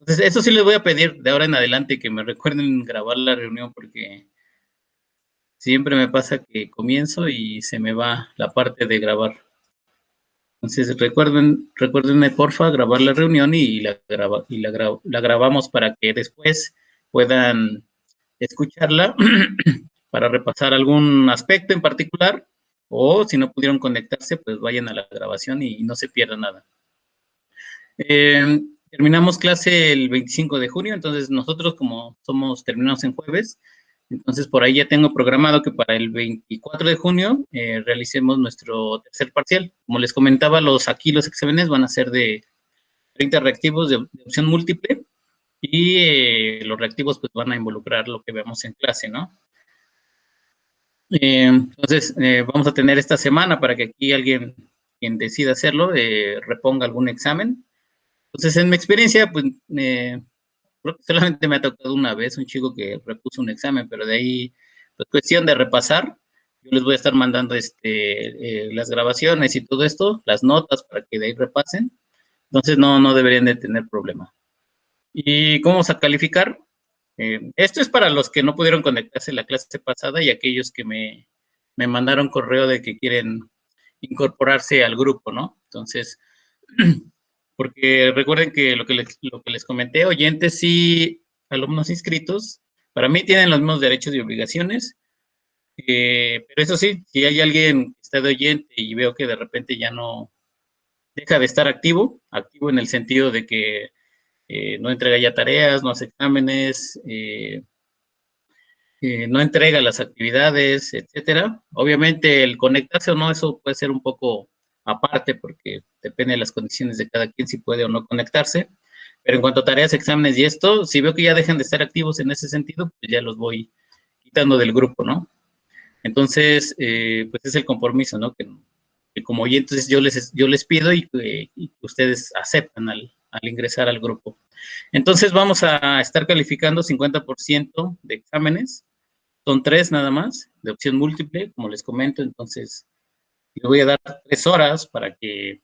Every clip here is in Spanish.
Entonces, eso sí les voy a pedir de ahora en adelante que me recuerden grabar la reunión porque siempre me pasa que comienzo y se me va la parte de grabar. Entonces, recuérdenme porfa grabar la reunión y la grabamos para que después puedan escucharla para repasar algún aspecto en particular o si no pudieron conectarse, pues vayan a la grabación y no se pierda nada. Terminamos clase el 25 de junio, entonces nosotros como terminamos en jueves, entonces por ahí ya tengo programado que para el 24 de junio realicemos nuestro tercer parcial. Como les comentaba, los exámenes van a ser de 30 reactivos de opción múltiple y los reactivos pues van a involucrar lo que vemos en clase, ¿no? Entonces vamos a tener esta semana para que aquí alguien, quien decida hacerlo, reponga algún examen. Entonces, en mi experiencia, pues, creo que solamente me ha tocado una vez un chico que repuso un examen, pero de ahí, pues, cuestión de repasar. Yo les voy a estar mandando las grabaciones y todo esto, las notas para que de ahí repasen. Entonces, no deberían de tener problema. ¿Y cómo vamos a calificar? Esto es para los que no pudieron conectarse a la clase pasada y aquellos que me mandaron correo de que quieren incorporarse al grupo, ¿no? Entonces, porque recuerden que lo que les comenté, oyentes y alumnos inscritos, para mí tienen los mismos derechos y obligaciones, pero eso sí, si hay alguien que está de oyente y veo que de repente ya no deja de estar activo en el sentido de que no entrega ya tareas, no hace exámenes, no entrega las actividades, etcétera. Obviamente el conectarse o no, eso puede ser un poco aparte porque depende de las condiciones de cada quien si puede o no conectarse. Pero en cuanto a tareas, exámenes y esto, si veo que ya dejan de estar activos en ese sentido, pues ya los voy quitando del grupo, ¿no? Entonces, pues es el compromiso, ¿no? Que como oyentes yo les pido y ustedes aceptan al ingresar al grupo. Entonces vamos a estar calificando 50% de exámenes, son 3 nada más, de opción múltiple, como les comento, entonces le voy a dar 3 horas para que,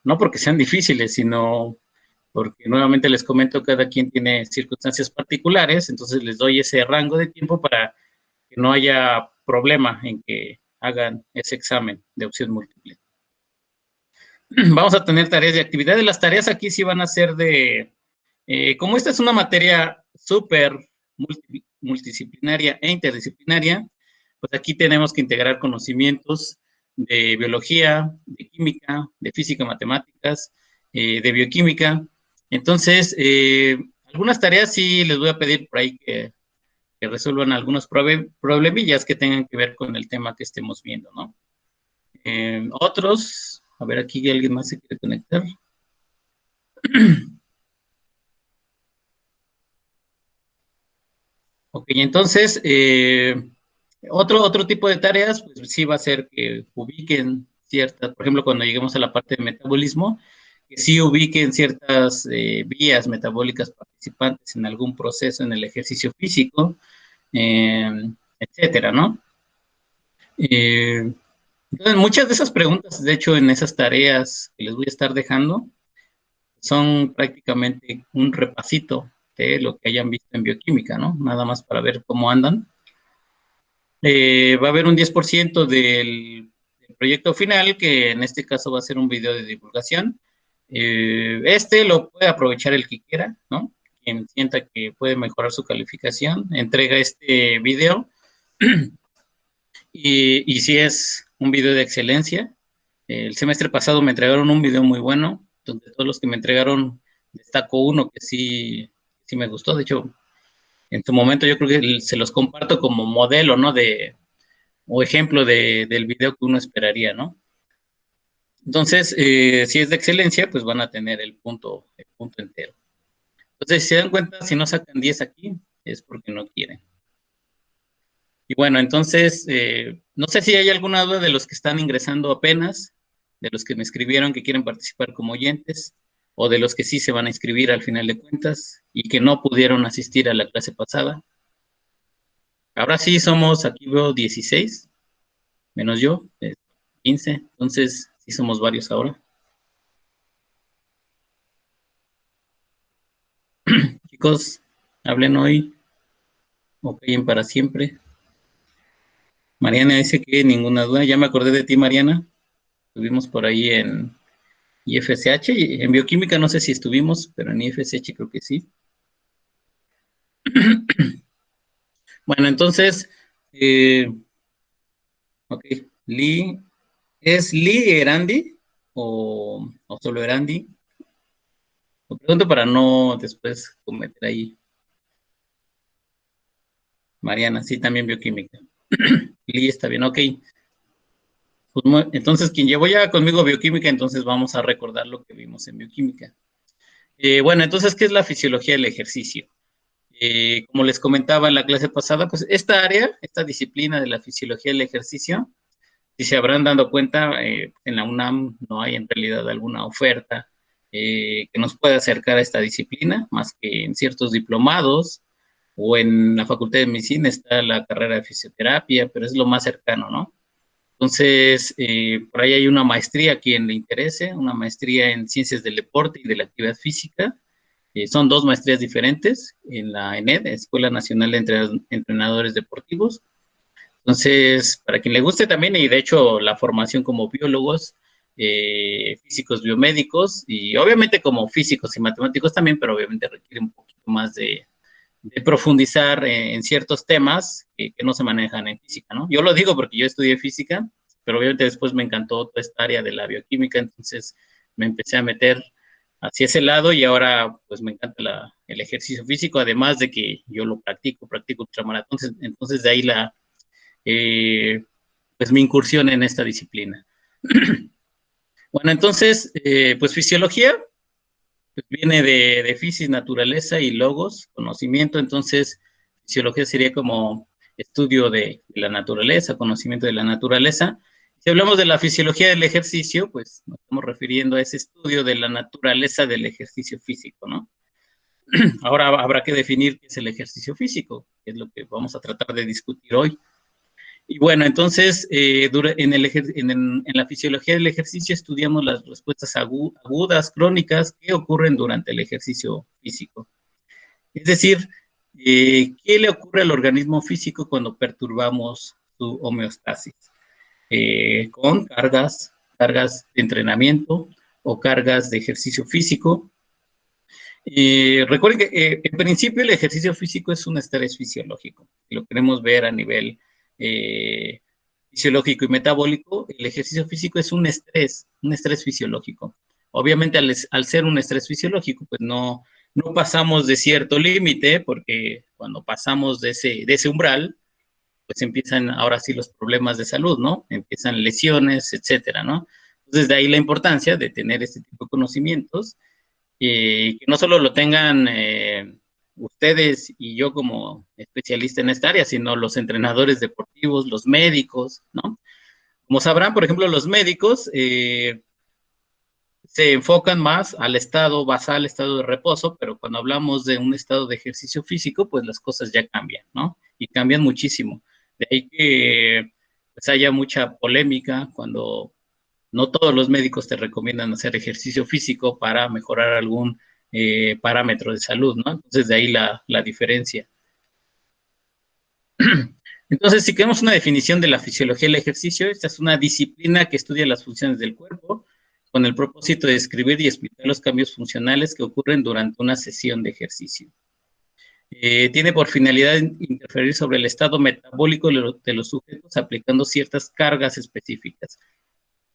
no porque sean difíciles, sino porque nuevamente les comento, cada quien tiene circunstancias particulares, entonces les doy ese rango de tiempo para que no haya problema en que hagan ese examen de opción múltiple. Vamos a tener tareas de actividades, las tareas aquí sí van a ser como esta es una materia súper multidisciplinaria e interdisciplinaria, pues aquí tenemos que integrar conocimientos de biología, de química, de física, matemáticas, de bioquímica. Entonces, algunas tareas sí les voy a pedir por ahí que resuelvan algunos problemillas que tengan que ver con el tema que estemos viendo, ¿no? Otros, a ver, aquí alguien más se quiere conectar. Ok, entonces, otro tipo de tareas, pues sí va a ser que ubiquen ciertas, por ejemplo, cuando lleguemos a la parte de metabolismo, que sí ubiquen ciertas vías metabólicas participantes en algún proceso en el ejercicio físico, eh, etcétera, ¿no? Entonces, muchas de esas preguntas, de hecho, en esas tareas que les voy a estar dejando, son prácticamente un repasito de lo que hayan visto en bioquímica, ¿no? Nada más para ver cómo andan. Va a haber un 10% del proyecto final, que en este caso va a ser un video de divulgación. Este lo puede aprovechar el que quiera, ¿no? Quien sienta que puede mejorar su calificación, entrega este video. Y si es un video de excelencia, el semestre pasado me entregaron un video muy bueno, donde todos los que me entregaron destaco uno que sí me gustó. De hecho, en su momento yo creo que se los comparto como modelo, ¿no? O ejemplo del video que uno esperaría, ¿no? Entonces, si es de excelencia, pues van a tener el punto entero. Entonces, si se dan cuenta, si no sacan 10 aquí, es porque no quieren. Y bueno, entonces, no sé si hay alguna duda de los que están ingresando apenas, de los que me escribieron que quieren participar como oyentes, o de los que sí se van a inscribir al final de cuentas y que no pudieron asistir a la clase pasada. Ahora sí somos, aquí veo 16, menos yo, 15, entonces sí somos varios ahora. Chicos, hablen hoy o callen para siempre. Mariana dice que ninguna duda. Ya me acordé de ti, Mariana. Estuvimos por ahí en IFSH. En bioquímica no sé si estuvimos, pero en IFSH creo que sí. Bueno, entonces, ok, Lee, ¿es Lee Erandi o solo Erandi? Lo pregunto para no después cometer ahí. Mariana, sí, también bioquímica. Lee está bien, ok. Pues, entonces, quien llevó ya conmigo bioquímica, entonces vamos a recordar lo que vimos en bioquímica. Bueno, entonces, ¿qué es la fisiología del ejercicio? Como les comentaba en la clase pasada, pues esta área, esta disciplina de la fisiología del ejercicio, si se habrán dado cuenta, en la UNAM no hay en realidad alguna oferta que nos pueda acercar a esta disciplina, más que en ciertos diplomados o en la Facultad de Medicina está la carrera de fisioterapia, pero es lo más cercano, ¿no? Entonces, por ahí hay una maestría a quien le interese, una maestría en ciencias del deporte y de la actividad física. Son dos maestrías diferentes en la ENED, Escuela Nacional de Entrenadores Deportivos. Entonces, para quien le guste también, y de hecho la formación como biólogos, físicos biomédicos, y obviamente como físicos y matemáticos también, pero obviamente requiere un poquito más de profundizar en ciertos temas que no se manejan en física, ¿no? Yo lo digo porque yo estudié física, pero obviamente después me encantó toda esta área de la bioquímica, entonces me empecé a meter hacia ese lado y ahora pues me encanta el ejercicio físico, además de que yo lo practico ultramaratón, entonces de ahí pues mi incursión en esta disciplina. Bueno, entonces, pues fisiología, pues viene de física, naturaleza y logos, conocimiento, entonces fisiología sería como estudio de la naturaleza, conocimiento de la naturaleza. Si hablamos de la fisiología del ejercicio, pues nos estamos refiriendo a ese estudio de la naturaleza del ejercicio físico, ¿no? Ahora habrá que definir qué es el ejercicio físico, que es lo que vamos a tratar de discutir hoy. Y bueno, entonces, en la fisiología del ejercicio estudiamos las respuestas agudas, crónicas, que ocurren durante el ejercicio físico. Es decir, ¿qué le ocurre al organismo físico cuando perturbamos su homeostasis? Con cargas de entrenamiento o cargas de ejercicio físico. Recuerden que en principio el ejercicio físico es un estrés fisiológico. Si lo queremos ver a nivel fisiológico y metabólico, el ejercicio físico es un estrés fisiológico. Obviamente al ser un estrés fisiológico, pues no pasamos de cierto límite, porque cuando pasamos de ese umbral, pues empiezan ahora sí los problemas de salud, ¿no? Empiezan lesiones, etcétera, ¿no? Entonces de ahí la importancia de tener este tipo de conocimientos y que no solo lo tengan ustedes y yo como especialista en esta área, sino los entrenadores deportivos, los médicos, ¿no? Como sabrán, por ejemplo, los médicos se enfocan más al estado basal, estado de reposo, pero cuando hablamos de un estado de ejercicio físico, pues las cosas ya cambian, ¿no? Y cambian muchísimo. De ahí que pues haya mucha polémica cuando no todos los médicos te recomiendan hacer ejercicio físico para mejorar algún parámetro de salud, ¿no? Entonces, de ahí la diferencia. Entonces, si queremos una definición de la fisiología del ejercicio, esta es una disciplina que estudia las funciones del cuerpo con el propósito de describir y explicar los cambios funcionales que ocurren durante una sesión de ejercicio. Tiene por finalidad interferir sobre el estado metabólico de los sujetos aplicando ciertas cargas específicas.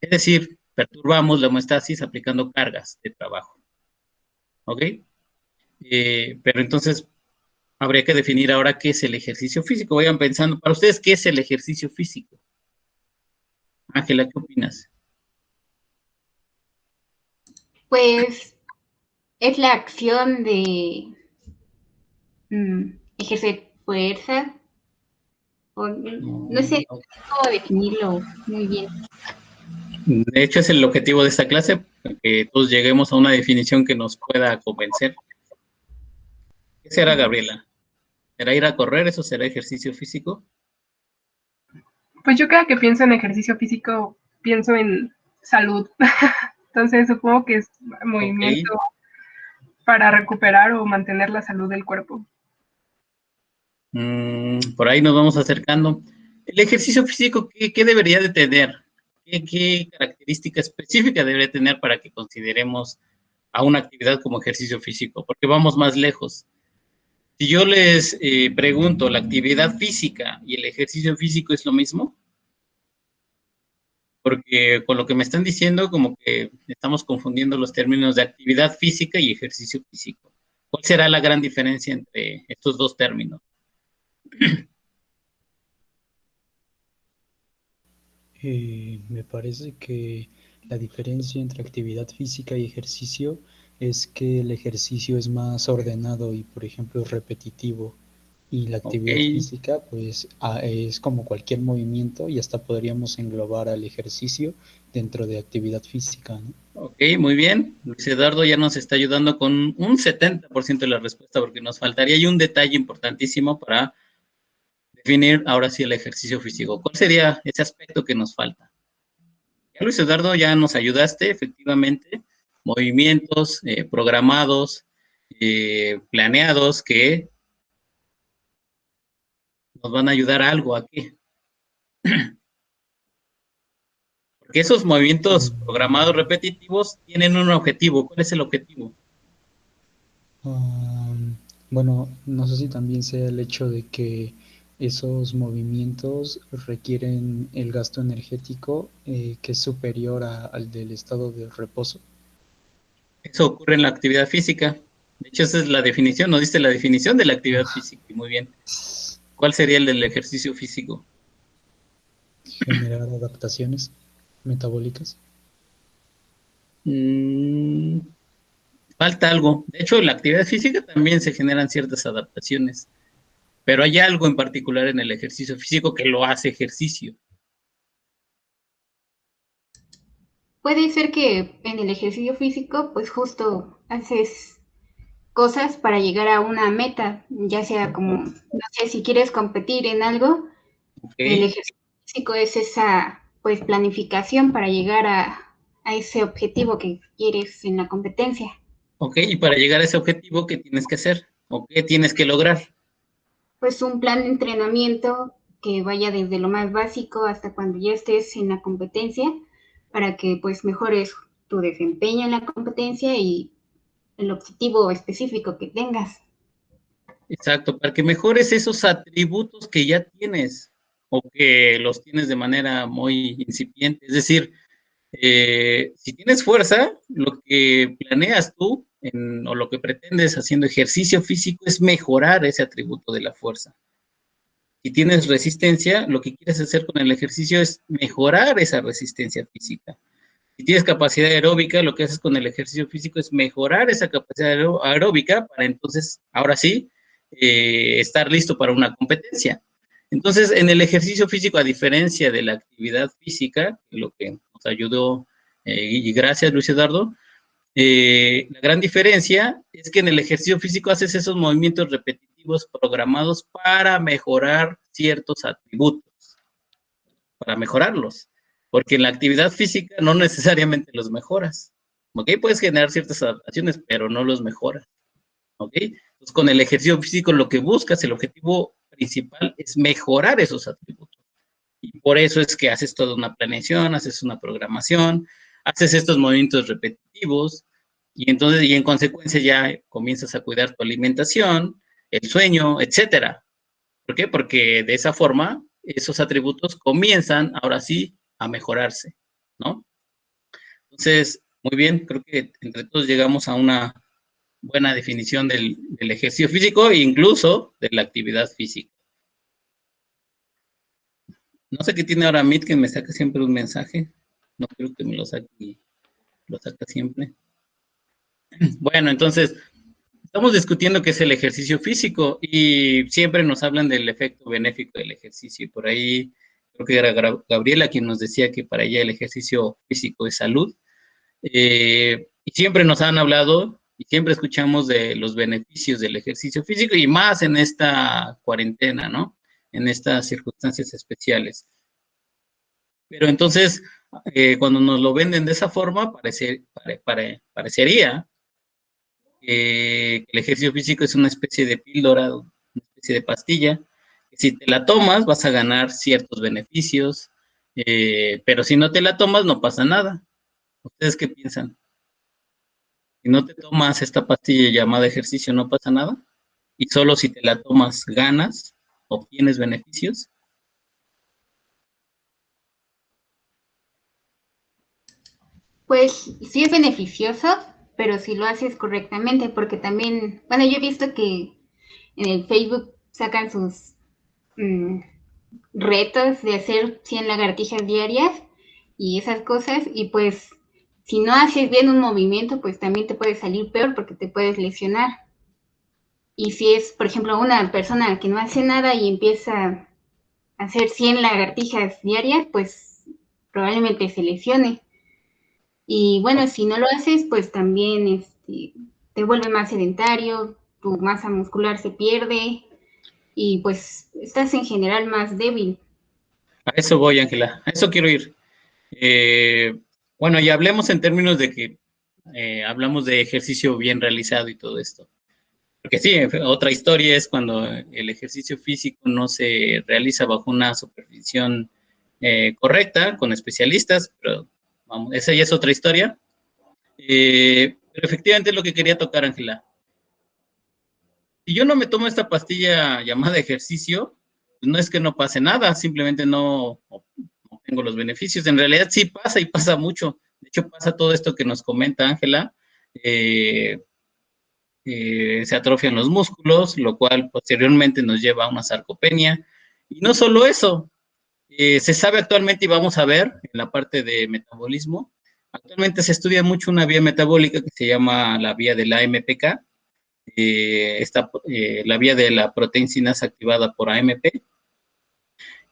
Es decir, perturbamos la homeostasis aplicando cargas de trabajo. ¿Ok? Pero entonces habría que definir ahora qué es el ejercicio físico. Vayan pensando, para ustedes, ¿qué es el ejercicio físico? Ángela, ¿qué opinas? Pues es la acción de ejercer fuerza, o no sé No. cómo definirlo muy bien. De hecho, es el objetivo de esta clase, que todos lleguemos a una definición que nos pueda convencer. ¿Qué será, Gabriela? ¿Será ir a correr? ¿Eso será ejercicio físico? Pues yo cada que pienso en ejercicio físico, pienso en salud. Entonces supongo que es Ok. movimiento para recuperar o mantener la salud del cuerpo. Por ahí nos vamos acercando. El ejercicio físico, ¿qué debería de tener? ¿Qué característica específica debería tener para que consideremos a una actividad como ejercicio físico? Porque vamos más lejos. Si yo les pregunto, ¿la actividad física y el ejercicio físico es lo mismo? Porque con lo que me están diciendo, como que estamos confundiendo los términos de actividad física y ejercicio físico. ¿Cuál será la gran diferencia entre estos dos términos? Me parece que la diferencia entre actividad física y ejercicio es que el ejercicio es más ordenado y, por ejemplo, es repetitivo. Y la actividad física, pues, es como cualquier movimiento y hasta podríamos englobar al ejercicio dentro de actividad física, ¿no? Ok, muy bien. Luis Eduardo ya nos está ayudando con un 70% de la respuesta porque nos faltaría ahí un detalle importantísimo para definir ahora sí el ejercicio físico. ¿Cuál sería ese aspecto que nos falta? Ya, Luis Eduardo, ya nos ayudaste, efectivamente. Movimientos programados, planeados que nos van a ayudar a algo aquí. Porque esos movimientos programados repetitivos tienen un objetivo. ¿Cuál es el objetivo? Bueno, no sé si también sea el hecho de que esos movimientos requieren el gasto energético que es superior al del estado de reposo. Eso ocurre en la actividad física. De hecho, esa es la definición. Nos diste la definición de la actividad física. Muy bien. ¿Cuál sería el del ejercicio físico? Generar adaptaciones metabólicas. Falta algo. De hecho, en la actividad física también se generan ciertas adaptaciones. Pero hay algo en particular en el ejercicio físico que lo hace ejercicio. Puede ser que en el ejercicio físico, pues justo haces cosas para llegar a una meta, ya sea como, no sé, si quieres competir en algo, el ejercicio físico es esa, pues, planificación para llegar a ese objetivo que quieres en la competencia. Ok, y para llegar a ese objetivo, ¿qué tienes que hacer? ¿O qué tienes que lograr? Pues un plan de entrenamiento que vaya desde lo más básico hasta cuando ya estés en la competencia, para que pues mejores tu desempeño en la competencia y el objetivo específico que tengas. Exacto, para que mejores esos atributos que ya tienes o que los tienes de manera muy incipiente. Es decir, si tienes fuerza, lo que planeas tú o lo que pretendes haciendo ejercicio físico es mejorar ese atributo de la fuerza. Si tienes resistencia, lo que quieres hacer con el ejercicio es mejorar esa resistencia física. Si tienes capacidad aeróbica, lo que haces con el ejercicio físico es mejorar esa capacidad aeróbica para entonces, ahora sí, estar listo para una competencia. Entonces, en el ejercicio físico, a diferencia de la actividad física, lo que nos ayudó, y gracias Luis Eduardo, la gran diferencia es que en el ejercicio físico haces esos movimientos repetitivos programados para mejorar ciertos atributos, para mejorarlos, porque en la actividad física no necesariamente los mejoras, ¿ok? Puedes generar ciertas adaptaciones, pero no los mejoras, ¿ok? Entonces, con el ejercicio físico lo que buscas, el objetivo principal es mejorar esos atributos. Y por eso es que haces toda una planeación, haces una programación, haces estos movimientos repetitivos, y entonces, y en consecuencia ya comienzas a cuidar tu alimentación, el sueño, etcétera. ¿Por qué? Porque de esa forma, esos atributos comienzan ahora sí a mejorarse, ¿no? Entonces, muy bien, creo que entre todos llegamos a una buena definición del ejercicio físico e incluso de la actividad física. No sé qué tiene ahora Meet que me saca siempre un mensaje. No creo que me lo saque, lo saca siempre. Bueno, entonces, estamos discutiendo qué es el ejercicio físico y siempre nos hablan del efecto benéfico del ejercicio. Y por ahí creo que era Gabriela quien nos decía que para ella el ejercicio físico es salud. Y siempre nos han hablado y siempre escuchamos de los beneficios del ejercicio físico y más en esta cuarentena, ¿no? En estas circunstancias especiales. Pero entonces, cuando nos lo venden de esa forma, parecería que el ejercicio físico es una especie de píldora, una especie de pastilla, que si te la tomas vas a ganar ciertos beneficios, pero si no te la tomas no pasa nada. ¿Ustedes qué piensan? Si no te tomas esta pastilla llamada ejercicio no pasa nada, y solo si te la tomas ganas, obtienes beneficios. Pues sí es beneficioso, pero si lo haces correctamente, porque también, bueno, yo he visto que en el Facebook sacan sus mm, retos de hacer 100 lagartijas diarias y esas cosas, y pues si no haces bien un movimiento, pues también te puede salir peor porque te puedes lesionar. Y si es, por ejemplo, una persona que no hace nada y empieza a hacer 100 lagartijas diarias, pues probablemente se lesione. Y bueno, si no lo haces, pues también te vuelve más sedentario, tu masa muscular se pierde y pues estás en general más débil. A eso voy, Ángela, a eso quiero ir. Bueno, y hablemos en términos de que hablamos de ejercicio bien realizado y todo esto. Porque sí, otra historia es cuando el ejercicio físico no se realiza bajo una supervisión correcta, con especialistas, pero vamos, esa ya es otra historia. Pero efectivamente es lo que quería tocar, Ángela. Si yo no me tomo esta pastilla llamada ejercicio, pues no es que no pase nada, simplemente no tengo los beneficios. En realidad sí pasa y pasa mucho. De hecho, pasa todo esto que nos comenta Ángela. Se atrofian los músculos, lo cual posteriormente nos lleva a una sarcopenia. Y no solo eso, se sabe actualmente, y vamos a ver en la parte de metabolismo, actualmente se estudia mucho una vía metabólica que se llama la vía de la AMPK, la vía de la proteína activada por AMP.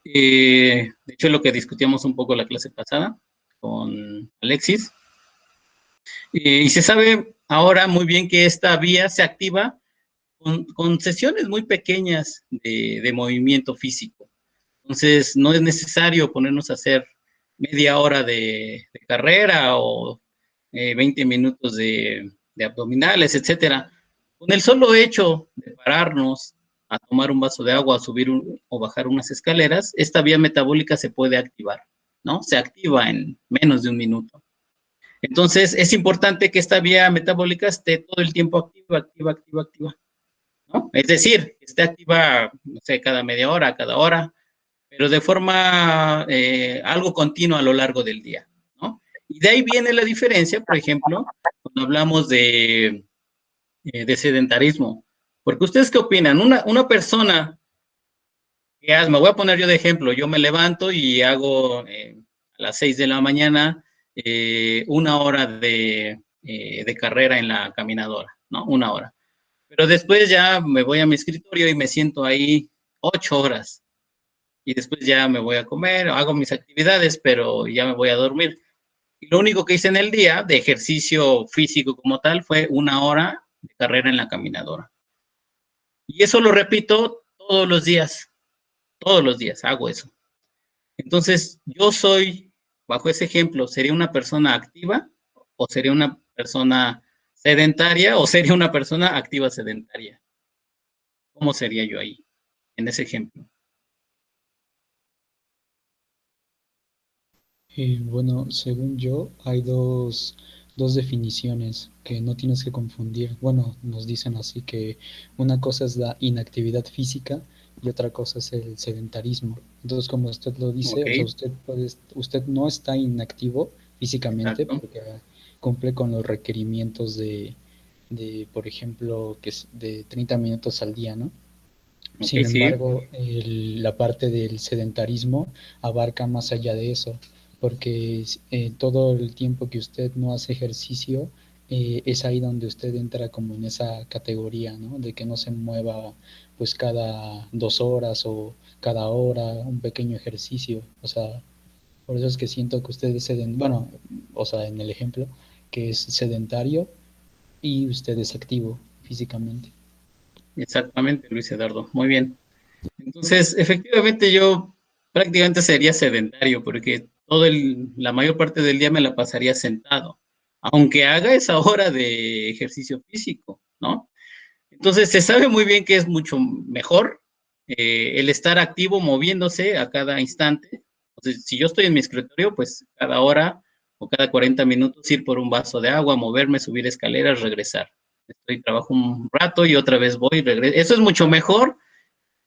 De hecho, es lo que discutíamos un poco la clase pasada con Alexis. Y se sabe ahora muy bien que esta vía se activa con sesiones muy pequeñas de movimiento físico. Entonces, no es necesario ponernos a hacer media hora de carrera o 20 minutos de abdominales, etcétera. Con el solo hecho de pararnos a tomar un vaso de agua, a subir o bajar unas escaleras, esta vía metabólica se puede activar, ¿no? Se activa en menos de un minuto. Entonces, es importante que esta vía metabólica esté todo el tiempo activa, ¿no? Es decir, esté activa, no sé, cada media hora, cada hora, pero de forma algo continua a lo largo del día, ¿no? Y de ahí viene la diferencia, por ejemplo, cuando hablamos de sedentarismo. Porque ustedes qué opinan, una persona que me voy a poner yo de ejemplo, yo me levanto y hago a las 6 de la mañana 1 hora de carrera en la caminadora, ¿no? 1 hora. Pero después ya me voy a mi escritorio y me siento ahí 8 horas. Y después ya me voy a comer, hago mis actividades, pero ya me voy a dormir. Y lo único que hice en el día de ejercicio físico como tal fue 1 hora de carrera en la caminadora. Y eso lo repito todos los días hago eso. Entonces, yo soy, bajo ese ejemplo, ¿sería una persona activa o sería una persona sedentaria o sería una persona activa sedentaria? ¿Cómo sería yo ahí, en ese ejemplo? Bueno, según yo, hay dos definiciones que no tienes que confundir. Bueno, nos dicen así que una cosa es la inactividad física y otra cosa es el sedentarismo. Entonces, como usted lo dice, Ok, o sea, usted no está inactivo físicamente exacto. porque cumple con los requerimientos por ejemplo, que es de 30 minutos al día, ¿no? Ok, Sin sí, embargo, la parte del sedentarismo abarca más allá de eso, porque todo el tiempo que usted no hace ejercicio, es ahí donde usted entra como en esa categoría, ¿no? De que no se mueva pues cada 2 horas o cada hora un pequeño ejercicio. O sea, por eso es que siento que usted es bueno, o sea, en el ejemplo, que es sedentario y usted es activo físicamente. exactamente, Luis Eduardo. Muy bien. Entonces, efectivamente, yo prácticamente sería sedentario porque la mayor parte del día me la pasaría sentado. aunque haga esa hora de ejercicio físico, ¿no? Entonces, se sabe muy bien que es mucho mejor el estar activo, moviéndose a cada instante. Entonces, si yo estoy en mi escritorio, pues cada hora o cada 40 minutos ir por un vaso de agua, moverme, subir escaleras, regresar. Trabajo un rato y otra vez voy y regreso. Eso es mucho mejor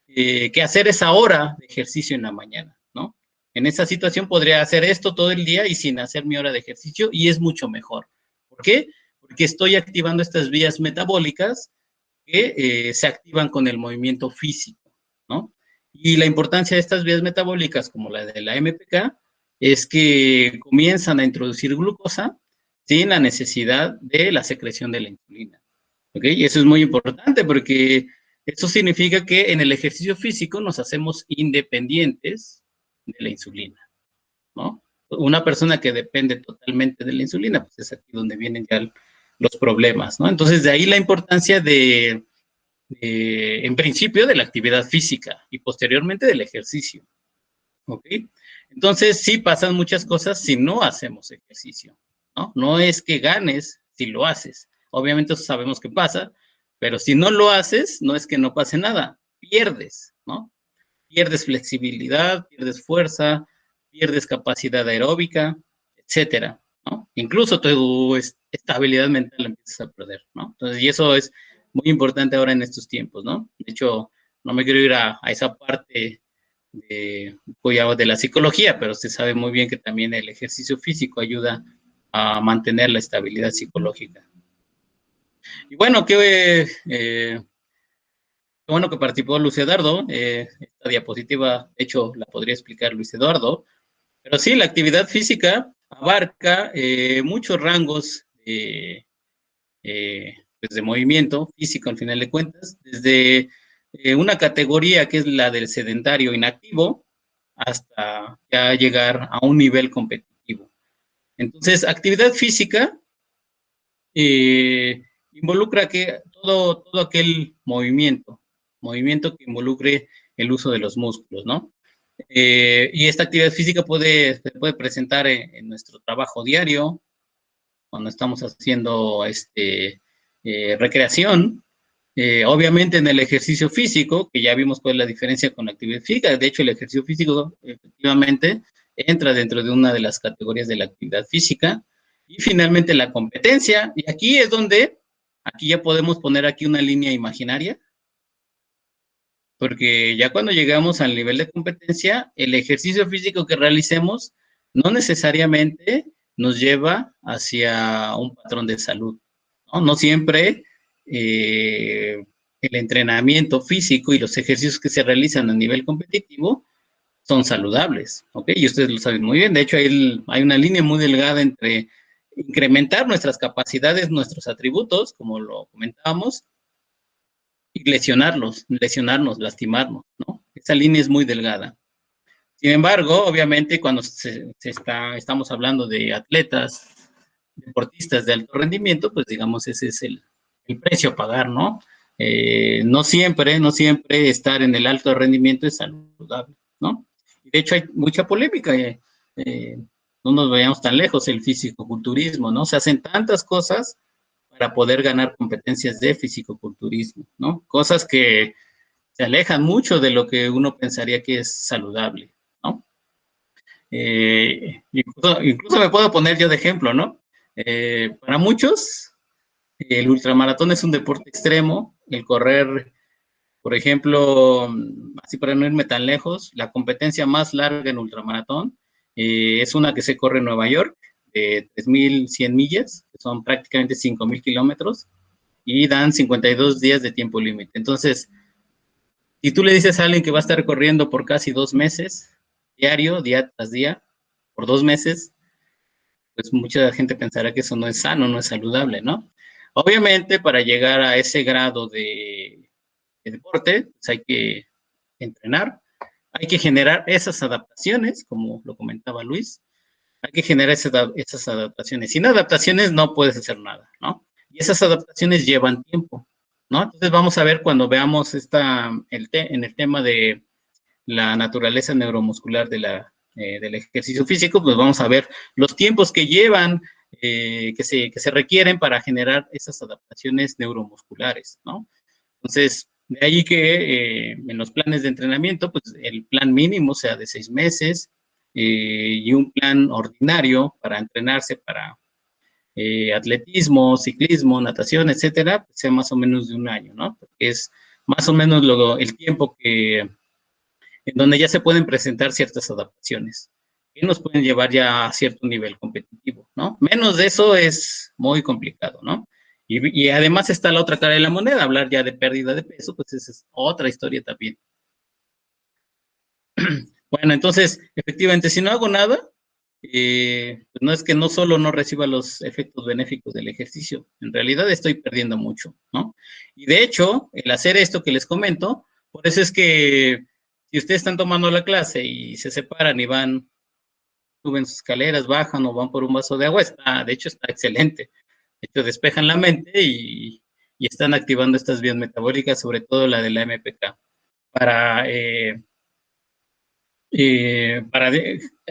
que hacer esa hora de ejercicio en la mañana, ¿no? En esa situación podría hacer esto todo el día y sin hacer mi hora de ejercicio y es mucho mejor. ¿Por qué? Porque estoy activando estas vías metabólicas que se activan con el movimiento físico, ¿no? Y la importancia de estas vías metabólicas, como la de la MPK, es que comienzan a introducir glucosa sin la necesidad de la secreción de la insulina, ¿ok? Y eso es muy importante porque eso significa que en el ejercicio físico nos hacemos independientes de la insulina, ¿no? Una persona que depende totalmente de la insulina, pues es aquí donde vienen ya los problemas, ¿no? Entonces, de ahí la importancia en principio, de la actividad física y posteriormente del ejercicio, ¿ok? Entonces, sí pasan muchas cosas si no hacemos ejercicio, ¿no? No es que ganes si lo haces. Obviamente eso sabemos que pasa, pero si no lo haces, no es que no pase nada, pierdes, ¿no? Pierdes flexibilidad, pierdes fuerza, pierdes capacidad aeróbica, etcétera, ¿no? Incluso tu estabilidad mental la empiezas a perder, ¿no? Entonces, y eso es muy importante ahora en estos tiempos, ¿no? De hecho, no me quiero ir a esa parte de la psicología, pero usted sabe muy bien que también el ejercicio físico ayuda a mantener la estabilidad psicológica. Y bueno, qué bueno que participó Luis Eduardo. Esta diapositiva, de hecho, la podría explicar Luis Eduardo. Pero sí, la actividad física abarca muchos rangos pues de movimiento físico, al final de cuentas, desde una categoría que es la del sedentario inactivo hasta ya llegar a un nivel competitivo. Entonces, actividad física involucra que todo aquel movimiento que involucre el uso de los músculos, ¿no? Y esta actividad física se puede presentar en nuestro trabajo diario, cuando estamos haciendo recreación, obviamente en el ejercicio físico, que ya vimos cuál es la diferencia con la actividad física. De hecho, el ejercicio físico efectivamente entra dentro de una de las categorías de la actividad física. Y finalmente la competencia, y aquí es donde, aquí ya podemos poner aquí una línea imaginaria, porque ya cuando llegamos al nivel de competencia, el ejercicio físico que realicemos no necesariamente nos lleva hacia un patrón de salud, ¿no? No siempre el entrenamiento físico y los ejercicios que se realizan a nivel competitivo son saludables, ¿ok? Y ustedes lo saben muy bien. De hecho, hay una línea muy delgada entre incrementar nuestras capacidades, nuestros atributos, como lo comentábamos, y lesionarnos, lastimarnos, ¿no? Esa línea es muy delgada. Sin embargo, obviamente, cuando estamos hablando de atletas, deportistas de alto rendimiento, pues digamos, ese es el precio a pagar, ¿no? No siempre estar en el alto rendimiento es saludable, ¿no? De hecho, hay mucha polémica. No nos vayamos tan lejos, el fisicoculturismo, ¿no? Se hacen tantas cosas para poder ganar competencias de fisicoculturismo, ¿no? Cosas que se alejan mucho de lo que uno pensaría que es saludable, ¿no? Incluso me puedo poner yo de ejemplo, ¿no? Para muchos, el ultramaratón es un deporte extremo, el correr, por ejemplo, así para no irme tan lejos, la competencia más larga en ultramaratón es una que se corre en Nueva York, de 3.100 millas, que son prácticamente 5.000 kilómetros, y dan 52 días de tiempo límite. Entonces, si tú le dices a alguien que va a estar corriendo por casi 2 meses, diario, día tras día, por 2 meses, pues mucha gente pensará que eso no es sano, no es saludable, ¿no? Obviamente, para llegar a ese grado de deporte, pues hay que entrenar, hay que generar esas adaptaciones, como lo comentaba Luis, hay que generar esas adaptaciones. Sin adaptaciones no puedes hacer nada, ¿no? Y esas adaptaciones llevan tiempo, ¿no? Entonces vamos a ver cuando veamos en el tema de la naturaleza neuromuscular del ejercicio físico, pues vamos a ver los tiempos que llevan que se requieren para generar esas adaptaciones neuromusculares, ¿no? Entonces, de ahí que en los planes de entrenamiento, pues el plan mínimo sea de 6 meses y un plan ordinario para entrenarse para atletismo, ciclismo, natación, etcétera, pues sea más o menos de 1 año, ¿no? Porque es más o menos el tiempo en donde ya se pueden presentar ciertas adaptaciones que nos pueden llevar ya a cierto nivel competitivo, ¿no? Menos de eso es muy complicado, ¿no? Y además está la otra cara de la moneda, hablar ya de pérdida de peso, pues esa es otra historia también. Bueno, entonces, efectivamente, si no hago nada, pues no es que no solo no reciba los efectos benéficos del ejercicio, en realidad estoy perdiendo mucho, ¿no? Y de hecho, el hacer esto que les comento, por eso es que si ustedes están tomando la clase y se separan y suben sus escaleras, bajan o van por un vaso de agua, de hecho está excelente. De hecho, despejan la mente y están activando estas vías metabólicas, sobre todo la de la MPK, para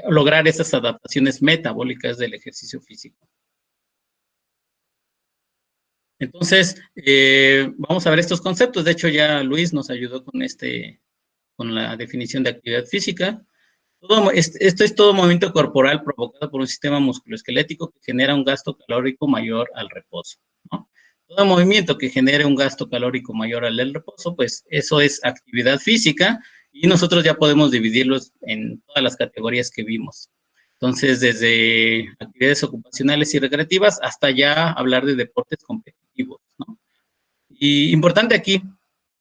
lograr esas adaptaciones metabólicas del ejercicio físico. Entonces, vamos a ver estos conceptos. De hecho, ya Luis nos ayudó con la definición de actividad física. Esto es todo movimiento corporal provocado por un sistema musculoesquelético que genera un gasto calórico mayor al reposo, ¿no? Todo movimiento que genere un gasto calórico mayor al del reposo, pues eso es actividad física y nosotros ya podemos dividirlos en todas las categorías que vimos. Entonces, desde actividades ocupacionales y recreativas hasta ya hablar de deportes competitivos, ¿no? Y importante aquí,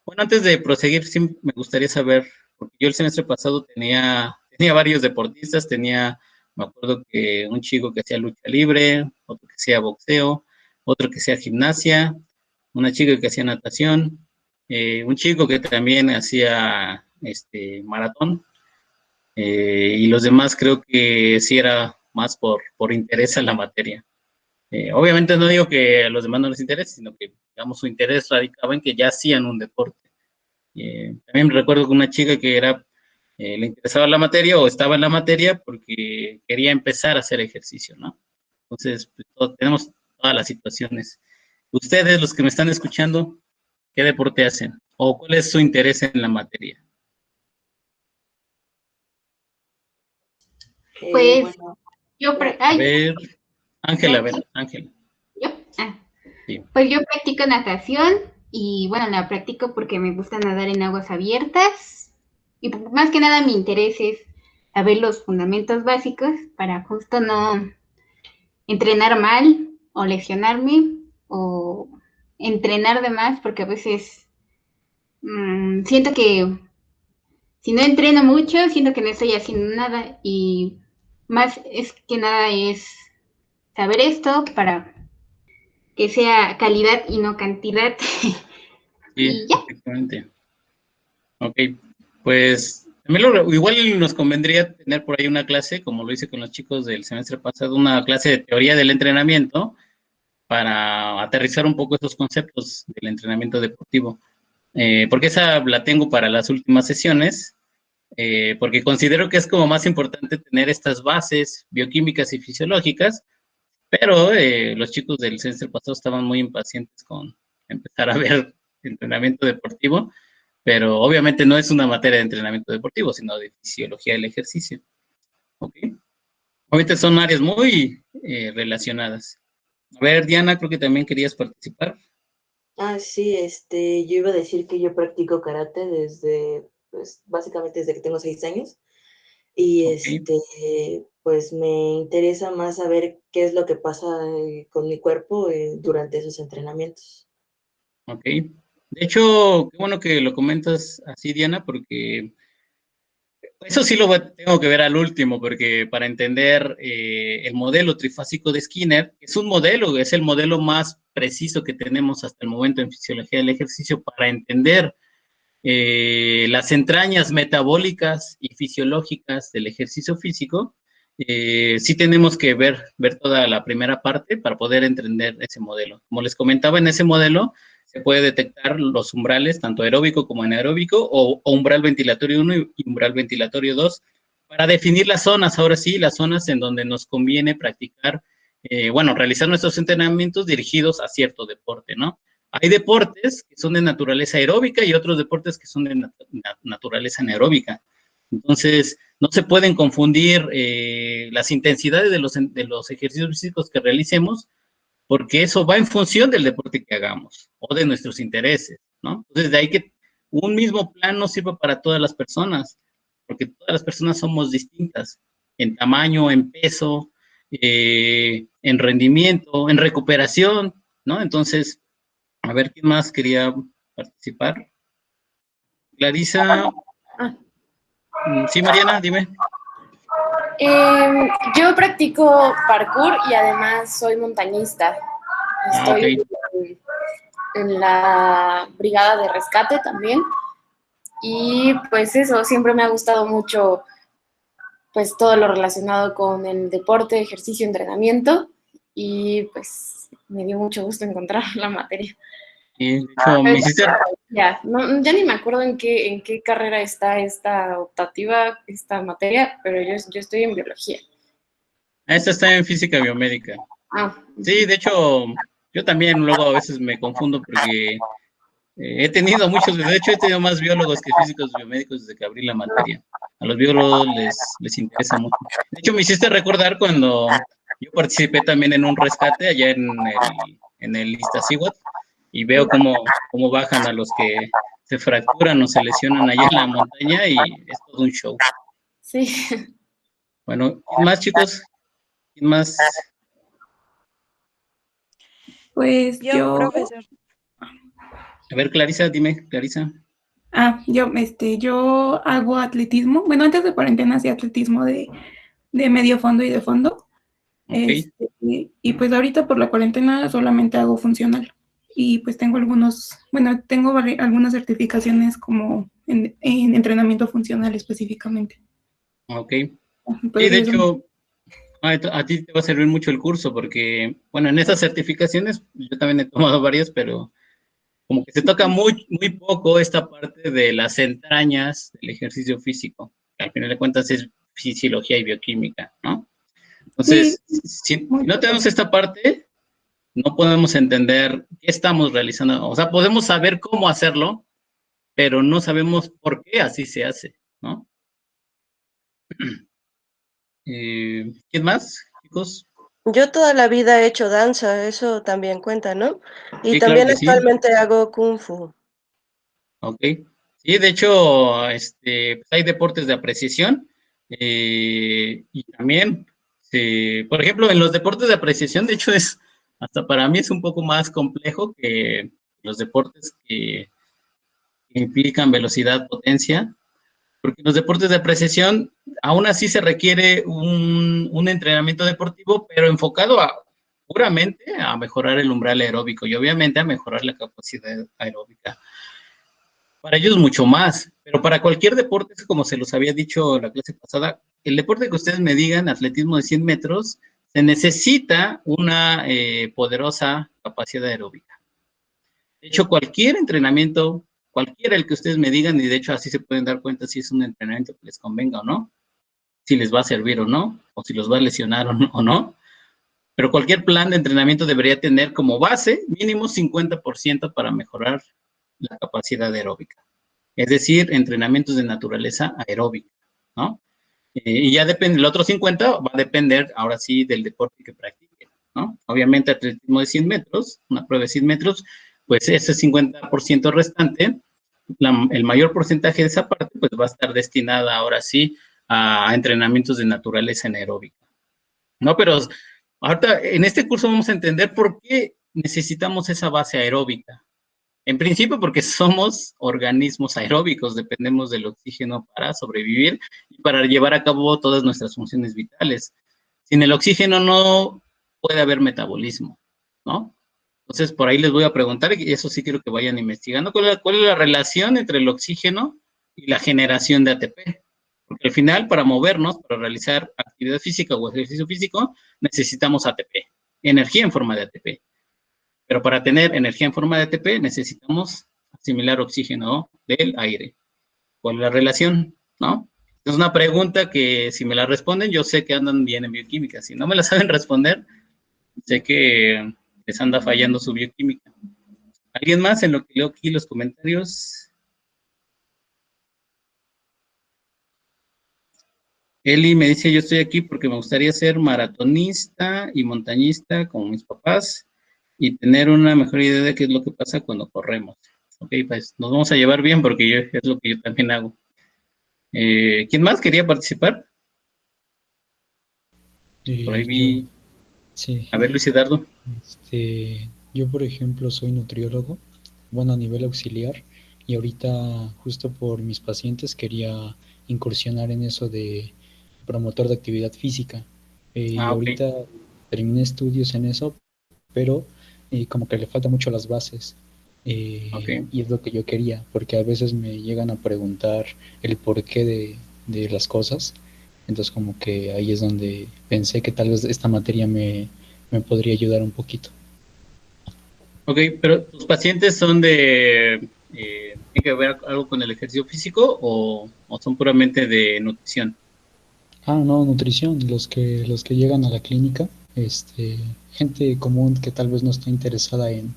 bueno, antes de proseguir, sí me gustaría saber, porque yo el semestre pasado tenía varios deportistas, me acuerdo que un chico que hacía lucha libre, otro que hacía boxeo, otro que hacía gimnasia, una chica que hacía natación, un chico que también hacía maratón, y los demás creo que sí era más por interés en la materia. Obviamente no digo que a los demás no les interese, sino que, digamos, su interés radicaba en que ya hacían un deporte. También recuerdo que una chica que le interesaba la materia o estaba en la materia porque quería empezar a hacer ejercicio, ¿no? Entonces, pues, tenemos todas las situaciones. Ustedes, los que me están escuchando, ¿qué deporte hacen? ¿O cuál es su interés en la materia? Pues Bueno, A ver, Ángela, a ver, Ángela. ¿yo? Sí. Pues yo practico natación y bueno, la practico porque me gusta nadar en aguas abiertas y más que nada mi interés es saber los fundamentos básicos para justo no entrenar mal o lesionarme o entrenar de más porque a veces siento que si no entreno mucho, siento que no estoy haciendo nada y más es que nada es saber esto para que sea calidad y no cantidad. Sí, y ya. efectivamente. Ok, pues también igual nos convendría tener por ahí una clase, como lo hice con los chicos del semestre pasado, una clase de teoría del entrenamiento para aterrizar un poco esos conceptos del entrenamiento deportivo. Porque esa la tengo para las últimas sesiones, porque considero que es como más importante tener estas bases bioquímicas y fisiológicas, pero los chicos del semestre pasado estaban muy impacientes con empezar a ver entrenamiento deportivo, pero obviamente no es una materia de entrenamiento deportivo, sino de fisiología del ejercicio. ¿Ok? Obviamente son áreas muy relacionadas. A ver, Diana, creo que también querías participar. sí, yo iba a decir que yo practico karate pues, básicamente desde que tengo 6 años. Y pues me interesa más saber qué es lo que pasa con mi cuerpo durante esos entrenamientos. Ok. De hecho, qué bueno que lo comentas así, Diana, porque eso sí tengo que ver al último, porque para entender el modelo trifásico de Skinner, es el modelo más preciso que tenemos hasta el momento en fisiología del ejercicio para entender las entrañas metabólicas y fisiológicas del ejercicio físico. Sí tenemos que ver toda la primera parte para poder entender ese modelo. Como les comentaba, en ese modelo se puede detectar los umbrales, tanto aeróbico como anaeróbico, o umbral ventilatorio 1 y umbral ventilatorio 2, para definir las zonas, ahora sí, las zonas en donde nos conviene practicar realizar nuestros entrenamientos dirigidos a cierto deporte, ¿no? Hay deportes que son de naturaleza aeróbica y otros deportes que son de naturaleza anaeróbica. Entonces, no se pueden confundir las intensidades de los ejercicios físicos que realicemos, porque eso va en función del deporte que hagamos o de nuestros intereses, ¿no? Entonces, de ahí que un mismo plan no sirva para todas las personas, porque todas las personas somos distintas en tamaño, en peso, en rendimiento, en recuperación, ¿no? Entonces, a ver, ¿quién más quería participar? Clarisa. Sí, Mariana, dime. Yo practico parkour y además soy montañista. Estoy en la brigada de rescate también. Y pues eso, siempre me ha gustado mucho pues todo lo relacionado con el deporte, ejercicio, entrenamiento. Y pues me dio mucho gusto encontrar la materia. Sí, de hecho, me hiciste... Ya ni me acuerdo en qué carrera está esta optativa, esta materia, pero yo estoy en biología. Esta está en física biomédica. Sí, de hecho, yo también luego a veces me confundo porque he tenido más biólogos que físicos biomédicos desde que abrí la materia. A los biólogos les interesa mucho. De hecho, me hiciste recordar cuando yo participé también en un rescate allá en el Iztaccíhuatl, y veo cómo bajan a los que se fracturan o se lesionan allá en la montaña, y es todo un show. Sí. Bueno, ¿quién más, chicos? ¿Quién más? Pues yo... profesor. A ver, Clarisa, dime, Clarisa. Yo hago atletismo. Bueno, antes de cuarentena hacía atletismo de medio fondo y de fondo. Okay. Y pues ahorita por la cuarentena solamente hago funcional. Y pues tengo algunas certificaciones como en entrenamiento funcional específicamente. Ok. Y de hecho, a ti te va a servir mucho el curso porque, bueno, en esas certificaciones, yo también he tomado varias, pero como que se toca muy, muy poco esta parte de las entrañas del ejercicio físico, que al final de cuentas es fisiología y bioquímica, ¿no? Entonces, si no tenemos esta parte, no podemos entender qué estamos realizando. O sea, podemos saber cómo hacerlo, pero no sabemos por qué así se hace, ¿no? ¿Quién más, chicos? Yo toda la vida he hecho danza, eso también cuenta, ¿no? Y Sí, también claro que actualmente hago Kung Fu. Ok. Sí, de hecho, pues hay deportes de apreciación, y también, por ejemplo, en los deportes de apreciación, de hecho, hasta para mí es un poco más complejo que los deportes que implican velocidad, potencia, porque en los deportes de apreciación aún así se requiere un entrenamiento deportivo, pero enfocado puramente a mejorar el umbral aeróbico y obviamente a mejorar la capacidad aeróbica. Para ellos mucho más, pero para cualquier deporte, como se los había dicho la clase pasada, el deporte que ustedes me digan, atletismo de 100 metros, se necesita una poderosa capacidad aeróbica. De hecho, cualquier entrenamiento, cualquiera el que ustedes me digan, y de hecho así se pueden dar cuenta si es un entrenamiento que les convenga o no, si les va a servir o no, o si los va a lesionar o no. Pero cualquier plan de entrenamiento debería tener como base mínimo 50% para mejorar la capacidad aeróbica. Es decir, entrenamientos de naturaleza aeróbica, ¿no? Y ya depende, el otro 50 va a depender ahora sí del deporte que practiquen, ¿no? Obviamente atletismo de 100 metros, una prueba de 100 metros, pues ese 50% restante, el mayor porcentaje de esa parte, pues va a estar destinada ahora sí a entrenamientos de naturaleza anaeróbica, ¿no? Pero ahorita en este curso vamos a entender por qué necesitamos esa base aeróbica. En principio porque somos organismos aeróbicos, dependemos del oxígeno para sobrevivir y para llevar a cabo todas nuestras funciones vitales. Sin el oxígeno no puede haber metabolismo, ¿no? Entonces, por ahí les voy a preguntar, y eso sí quiero que vayan investigando, ¿cuál es la relación entre el oxígeno y la generación de ATP? Porque al final, para movernos, para realizar actividad física o ejercicio físico, necesitamos ATP, energía en forma de ATP. Pero para tener energía en forma de ATP necesitamos asimilar oxígeno del aire. ¿Cuál es la relación? ¿No? Es una pregunta que si me la responden, yo sé que andan bien en bioquímica. Si no me la saben responder, sé que les anda fallando su bioquímica. ¿Alguien más en lo que leo aquí los comentarios? Eli me dice, yo estoy aquí porque me gustaría ser maratonista y montañista como mis papás y tener una mejor idea de qué es lo que pasa cuando corremos. Ok, pues nos vamos a llevar bien porque es lo que yo también hago. ¿Quién más quería participar? Por ahí vi... Sí. A ver, Luis Eduardo. Yo, por ejemplo, soy nutriólogo, bueno, a nivel auxiliar, y ahorita, justo por mis pacientes, quería incursionar en eso de promotor de actividad física. Y ahorita terminé estudios en eso, pero como que le falta mucho las bases. Y es lo que yo quería, porque a veces me llegan a preguntar el porqué de las cosas. Entonces como que ahí es donde pensé que tal vez esta materia me podría ayudar un poquito. Ok, pero ¿tus pacientes son de... ¿tiene que ver algo con el ejercicio físico o son puramente de nutrición? No, nutrición, los que llegan a la clínica, gente común que tal vez no está interesada en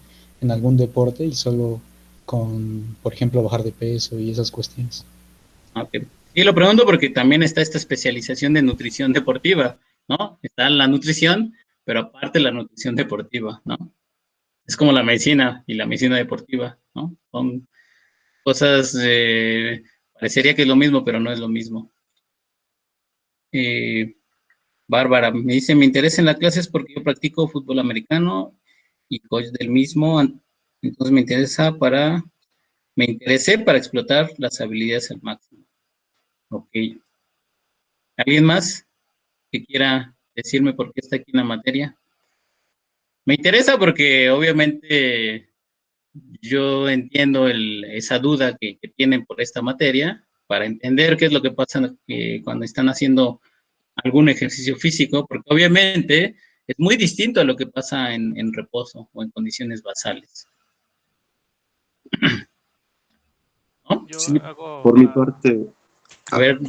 algún deporte y solo con, por ejemplo, bajar de peso y esas cuestiones. Ok. Sí, lo pregunto porque también está esta especialización de nutrición deportiva, ¿no? Está la nutrición, pero aparte la nutrición deportiva, ¿no? Es como la medicina y la medicina deportiva, ¿no? Son cosas, parecería que es lo mismo, pero no es lo mismo. Bárbara me dice, me interesa en las clases porque yo practico fútbol americano y coach del mismo, entonces me interesé para explotar las habilidades al máximo. Ok. ¿Alguien más que quiera decirme por qué está aquí en la materia? Me interesa porque obviamente yo entiendo esa duda que tienen por esta materia para entender qué es lo que pasa cuando están haciendo algún ejercicio físico, porque obviamente es muy distinto a lo que pasa en reposo o en condiciones basales. ¿No? Yo Sí, hago... por mi parte. A ver,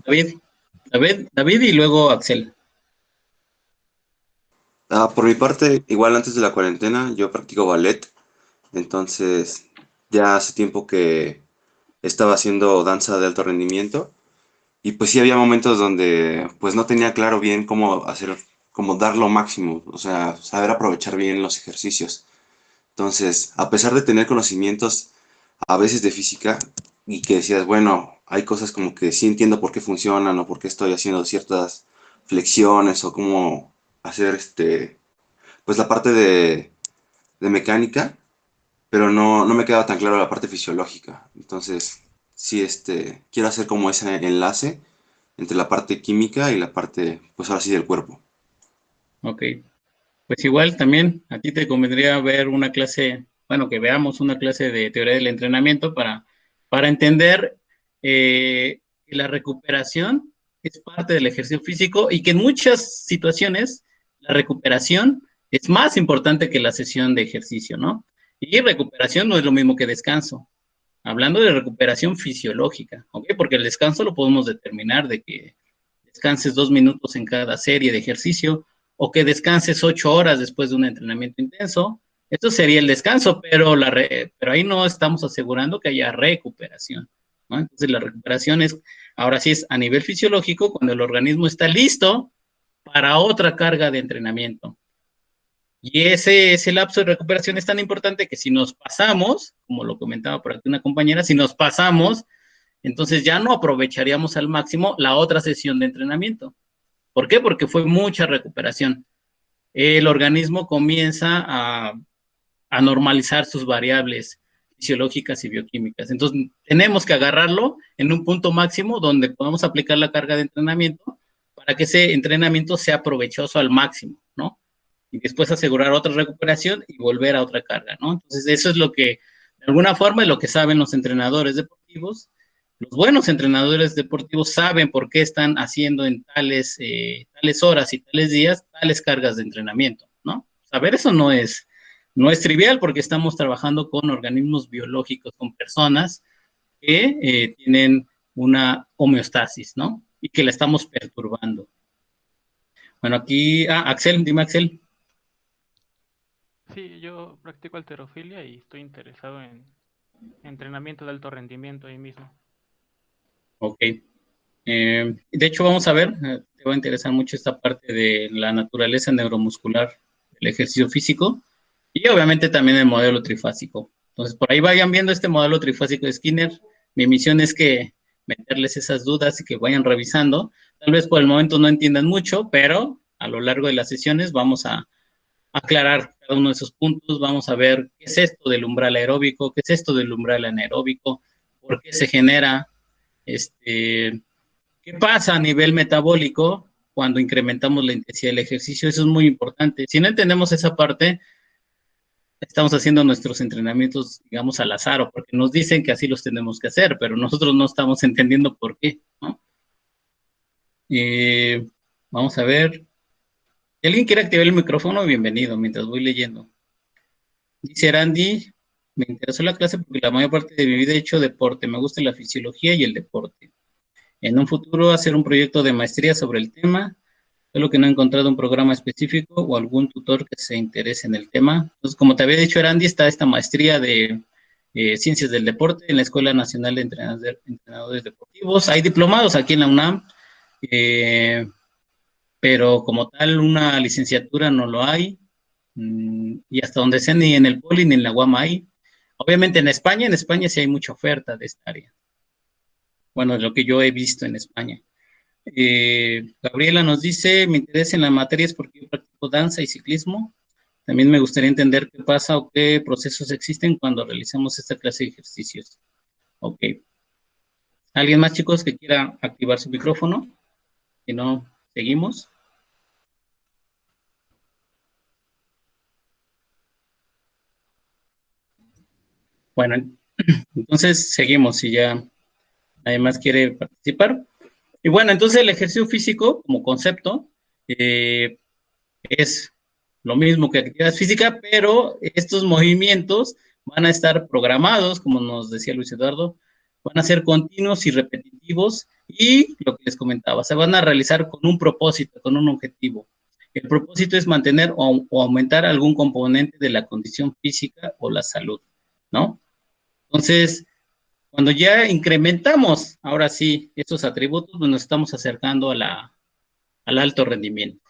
David y luego Axel. Por mi parte, igual antes de la cuarentena, yo practico ballet. Entonces, ya hace tiempo que estaba haciendo danza de alto rendimiento. Y pues sí había momentos donde pues no tenía claro bien cómo hacer, cómo dar lo máximo. O sea, saber aprovechar bien los ejercicios. Entonces, a pesar de tener conocimientos a veces de física y que decías, bueno, hay cosas como que sí entiendo por qué funcionan o por qué estoy haciendo ciertas flexiones o cómo hacer pues la parte de mecánica, pero no me quedaba tan claro la parte fisiológica. Entonces, sí, quiero hacer como ese enlace entre la parte química y la parte, pues ahora sí, del cuerpo. Ok. Pues igual también a ti te convendría ver una clase, bueno, que veamos una clase de teoría del entrenamiento para entender que la recuperación es parte del ejercicio físico y que en muchas situaciones la recuperación es más importante que la sesión de ejercicio, ¿no? Y recuperación no es lo mismo que descanso. Hablando de recuperación fisiológica, ¿ok? Porque el descanso lo podemos determinar de que descanses 2 minutos en cada serie de ejercicio o que descanses 8 horas después de un entrenamiento intenso. Esto sería el descanso, pero ahí no estamos asegurando que haya recuperación, ¿no? Entonces la recuperación ahora sí es a nivel fisiológico cuando el organismo está listo para otra carga de entrenamiento. Y ese lapso de recuperación es tan importante que si nos pasamos, como lo comentaba por aquí una compañera, si nos pasamos, entonces ya no aprovecharíamos al máximo la otra sesión de entrenamiento. ¿Por qué? Porque fue mucha recuperación. El organismo comienza a normalizar sus variables fisiológicas y bioquímicas. Entonces, tenemos que agarrarlo en un punto máximo donde podamos aplicar la carga de entrenamiento para que ese entrenamiento sea provechoso al máximo, ¿no? Y después asegurar otra recuperación y volver a otra carga, ¿no? Entonces, eso es lo que, de alguna forma, es lo que saben los entrenadores deportivos. Los buenos entrenadores deportivos saben por qué están haciendo en tales horas y tales días tales cargas de entrenamiento, ¿no? Saber eso no es trivial porque estamos trabajando con organismos biológicos, con personas que tienen una homeostasis, ¿no? Y que la estamos perturbando. Bueno, aquí, Axel, dime Axel. Sí, yo practico halterofilia y estoy interesado en entrenamiento de alto rendimiento ahí mismo. Ok. De hecho, vamos a ver, te va a interesar mucho esta parte de la naturaleza neuromuscular del ejercicio físico y obviamente también el modelo trifásico. Entonces, por ahí vayan viendo este modelo trifásico de Skinner. Mi misión es que meterles esas dudas y que vayan revisando. Tal vez por el momento no entiendan mucho, pero a lo largo de las sesiones vamos a aclarar cada uno de esos puntos. Vamos a ver qué es esto del umbral aeróbico, qué es esto del umbral anaeróbico, por qué se genera, ¿qué pasa a nivel metabólico cuando incrementamos la intensidad del ejercicio? Eso es muy importante. Si no entendemos esa parte, estamos haciendo nuestros entrenamientos, digamos, al azar, o porque nos dicen que así los tenemos que hacer, pero nosotros no estamos entendiendo por qué, ¿no? Vamos a ver. Si alguien quiere activar el micrófono, bienvenido, mientras voy leyendo. Dice Randy, me interesó la clase porque la mayor parte de mi vida he hecho deporte, me gusta la fisiología y el deporte. En un futuro hacer un proyecto de maestría sobre el tema, solo que no he encontrado un programa específico o algún tutor que se interese en el tema. Entonces, como te había dicho, Randy, está esta maestría de Ciencias del Deporte en la Escuela Nacional de Entrenadores Deportivos. Hay diplomados aquí en la UNAM, pero como tal una licenciatura no lo hay, y hasta donde sé ni en el Poli ni en la UAM hay. Obviamente en España sí hay mucha oferta de esta área. Bueno, lo que yo he visto en España. Gabriela nos dice, me interesa en las materias porque yo practico danza y ciclismo. También me gustaría entender qué pasa o qué procesos existen cuando realizamos esta clase de ejercicios. Ok. ¿Alguien más, chicos, que quiera activar su micrófono? Si no, seguimos. Bueno, entonces seguimos si ya nadie más quiere participar. Y bueno, entonces el ejercicio físico como concepto es lo mismo que actividad física, pero estos movimientos van a estar programados, como nos decía Luis Eduardo, van a ser continuos y repetitivos y lo que les comentaba, se van a realizar con un propósito, con un objetivo. El propósito es mantener o aumentar algún componente de la condición física o la salud, ¿no? Entonces, cuando ya incrementamos, ahora sí, estos atributos, pues nos estamos acercando al alto rendimiento.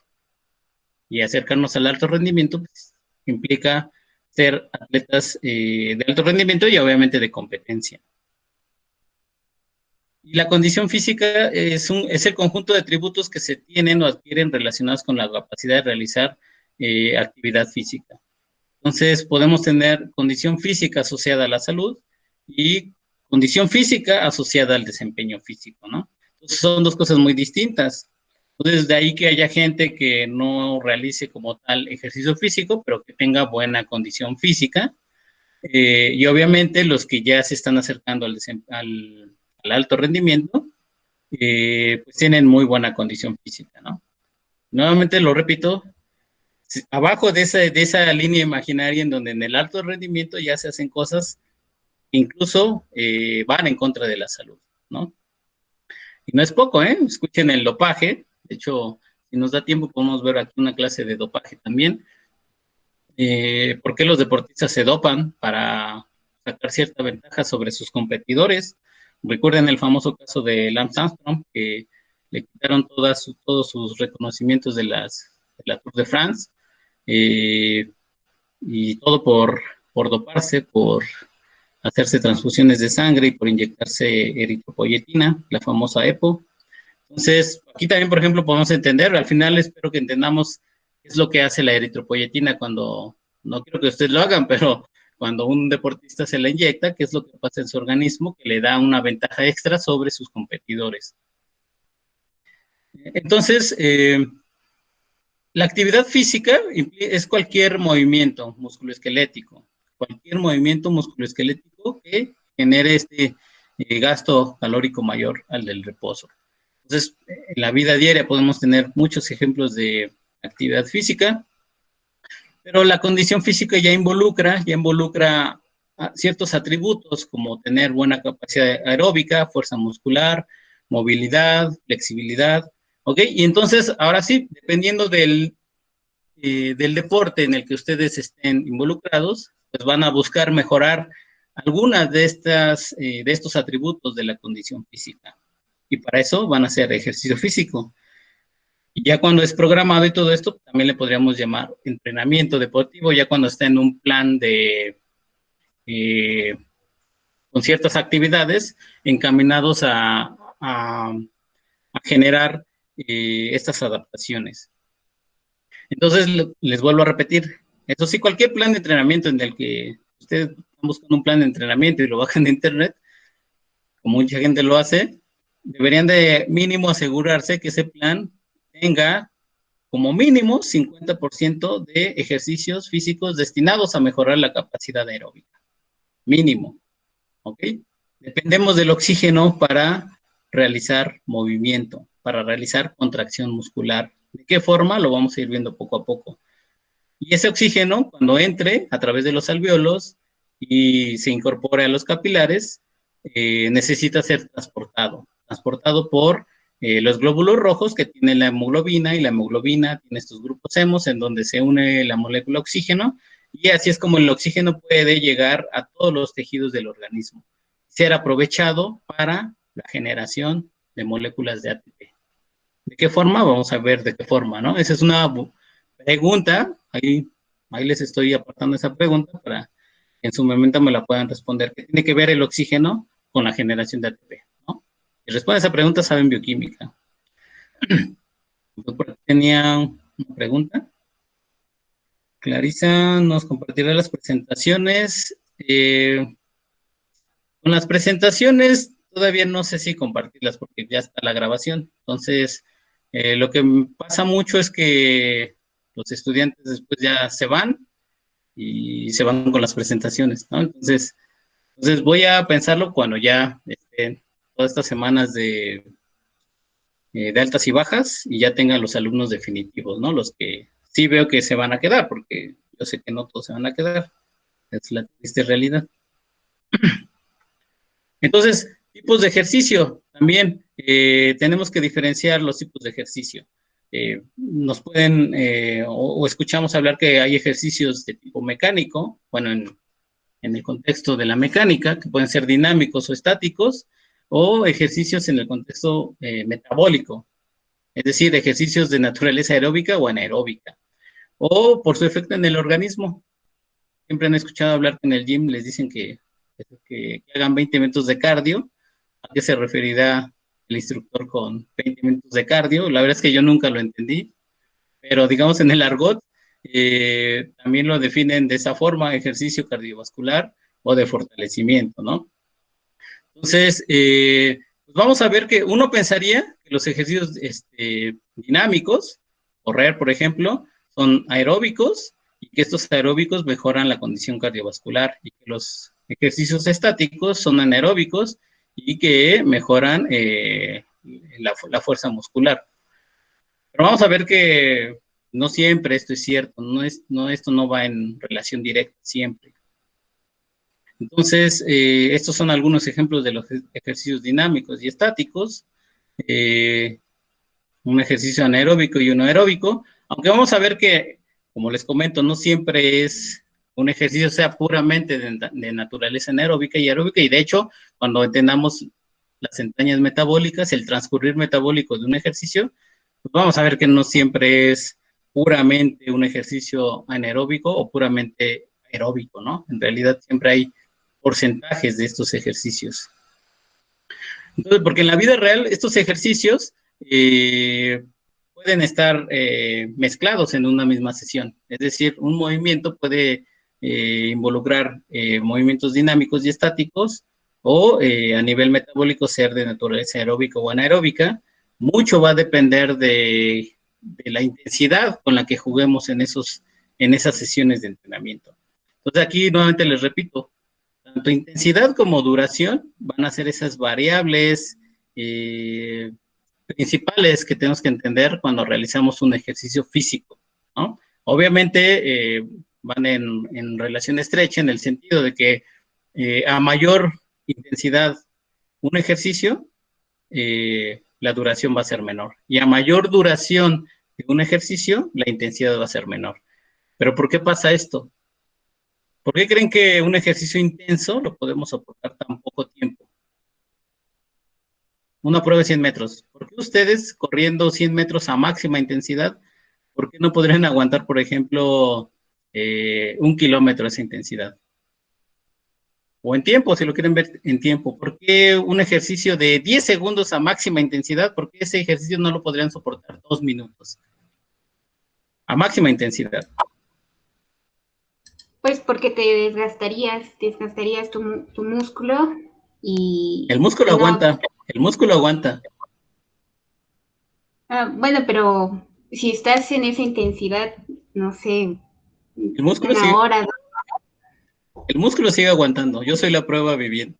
Y acercarnos al alto rendimiento pues, implica ser atletas de alto rendimiento y obviamente de competencia. Y la condición física es el conjunto de atributos que se tienen o adquieren relacionados con la capacidad de realizar actividad física. Entonces, podemos tener condición física asociada a la salud y condición física asociada al desempeño físico, ¿no? Entonces, son dos cosas muy distintas. Entonces, de ahí que haya gente que no realice como tal ejercicio físico, pero que tenga buena condición física. Y obviamente los que ya se están acercando al alto rendimiento, pues tienen muy buena condición física, ¿no? Nuevamente lo repito, abajo de esa línea imaginaria en donde en el alto rendimiento ya se hacen cosas que incluso van en contra de la salud, ¿no? Y no es poco, ¿eh? Escuchen el dopaje. De hecho, si nos da tiempo, podemos ver aquí una clase de dopaje también. ¿Por qué los deportistas se dopan? Para sacar cierta ventaja sobre sus competidores. Recuerden el famoso caso de Lance Armstrong, que le quitaron todos sus reconocimientos de la Tour de France, y todo por doparse, por hacerse transfusiones de sangre y por inyectarse eritropoyetina, la famosa EPO. Entonces, aquí también, por ejemplo, podemos entender, al final espero que entendamos qué es lo que hace la eritropoyetina cuando, no quiero que ustedes lo hagan, pero cuando un deportista se la inyecta, qué es lo que pasa en su organismo, que le da una ventaja extra sobre sus competidores. Entonces, la actividad física es cualquier movimiento musculoesquelético, cualquier movimiento musculoesquelético que genere este gasto calórico mayor al del reposo. Entonces, en la vida diaria podemos tener muchos ejemplos de actividad física, pero la condición física ya involucra ciertos atributos como tener buena capacidad aeróbica, fuerza muscular, movilidad, flexibilidad, ¿ok? Y entonces, ahora sí, dependiendo del del deporte en el que ustedes estén involucrados, pues van a buscar mejorar algunas de estos atributos de la condición física. Y para eso van a hacer ejercicio físico. Y ya cuando es programado y todo esto, también le podríamos llamar entrenamiento deportivo, ya cuando está en un plan con ciertas actividades encaminados a generar estas adaptaciones. Entonces, les vuelvo a repetir, eso sí, cualquier plan de entrenamiento en el que ustedes están buscando un plan de entrenamiento y lo bajan de internet, como mucha gente lo hace, deberían de mínimo asegurarse que ese plan tenga como mínimo 50% de ejercicios físicos destinados a mejorar la capacidad aeróbica. Mínimo, ¿ok? Dependemos del oxígeno para realizar movimiento, para realizar contracción muscular. ¿De qué forma? Lo vamos a ir viendo poco a poco. Y ese oxígeno, cuando entre a través de los alvéolos y se incorpore a los capilares, necesita ser transportado por los glóbulos rojos que tienen la hemoglobina, y la hemoglobina tiene estos grupos hemos en donde se une la molécula oxígeno, y así es como el oxígeno puede llegar a todos los tejidos del organismo, ser aprovechado para la generación de moléculas de ATP. ¿De qué forma? Vamos a ver de qué forma, ¿no? Esa es una pregunta, ahí les estoy apartando esa pregunta para que en su momento me la puedan responder. ¿Qué tiene que ver el oxígeno con la generación de ATP? ¿No? Si responden a esa pregunta, saben bioquímica. Tenía una pregunta. Clarisa nos compartirá las presentaciones. Con las presentaciones todavía no sé si compartirlas porque ya está la grabación. Entonces, lo que pasa mucho es que los estudiantes después ya se van y se van con las presentaciones, ¿no? Entonces voy a pensarlo cuando ya estén todas estas semanas de altas y bajas y ya tengan los alumnos definitivos, ¿no? Los que sí veo que se van a quedar, porque yo sé que no todos se van a quedar. Es la triste realidad. Entonces, tipos de ejercicio. También tenemos que diferenciar los tipos de ejercicio. Nos pueden, o escuchamos hablar que hay ejercicios de tipo mecánico, bueno, en el contexto de la mecánica, que pueden ser dinámicos o estáticos, o ejercicios en el contexto metabólico, es decir, ejercicios de naturaleza aeróbica o anaeróbica, o por su efecto en el organismo. Siempre han escuchado hablar que en el gym les dicen que hagan 20 minutos de cardio. ¿A qué se referirá el instructor con 20 minutos de cardio? La verdad es que yo nunca lo entendí, pero digamos en el argot también lo definen de esa forma: ejercicio cardiovascular o de fortalecimiento, ¿no? Entonces, pues vamos a ver que uno pensaría que los ejercicios dinámicos, correr, por ejemplo, son aeróbicos y que estos aeróbicos mejoran la condición cardiovascular, y que los ejercicios estáticos son anaeróbicos y que mejoran la fuerza muscular. Pero vamos a ver que no siempre esto es cierto, esto no va en relación directa siempre. Entonces, estos son algunos ejemplos de los ejercicios dinámicos y estáticos. Un ejercicio anaeróbico y uno aeróbico, aunque vamos a ver que, como les comento, no siempre es un ejercicio sea puramente de naturaleza anaeróbica y aeróbica, y de hecho, cuando entendamos las entrañas metabólicas, el transcurrir metabólico de un ejercicio, pues vamos a ver que no siempre es puramente un ejercicio anaeróbico o puramente aeróbico, ¿no? En realidad siempre hay porcentajes de estos ejercicios. Entonces, porque en la vida real estos ejercicios pueden estar mezclados en una misma sesión. Es decir, un movimiento puede involucrar movimientos dinámicos y estáticos, o a nivel metabólico ser de naturaleza aeróbica o anaeróbica. Mucho va a depender de la intensidad con la que juguemos en esas sesiones de entrenamiento. Entonces aquí nuevamente les repito, tanto intensidad como duración van a ser esas variables principales que tenemos que entender cuando realizamos un ejercicio físico, ¿no? Obviamente van en relación estrecha, en el sentido de que a mayor intensidad un ejercicio, la duración va a ser menor, y a mayor duración de un ejercicio, la intensidad va a ser menor. ¿Pero por qué pasa esto? ¿Por qué creen que un ejercicio intenso lo podemos soportar tan poco tiempo? Una prueba de 100 metros. ¿Por qué ustedes corriendo 100 metros a máxima intensidad, por qué no podrían aguantar, por ejemplo, 1 kilómetro esa intensidad? O en tiempo, si lo quieren ver en tiempo. ¿Por qué un ejercicio de 10 segundos a máxima intensidad? ¿Por qué ese ejercicio no lo podrían soportar 2 minutos? A máxima intensidad. Pues porque te desgastarías tu músculo y... El músculo aguanta, el músculo aguanta. Bueno, pero si estás en esa intensidad, no sé, El músculo una sigue, hora, 2 el músculo sigue aguantando. Yo soy la prueba viviente.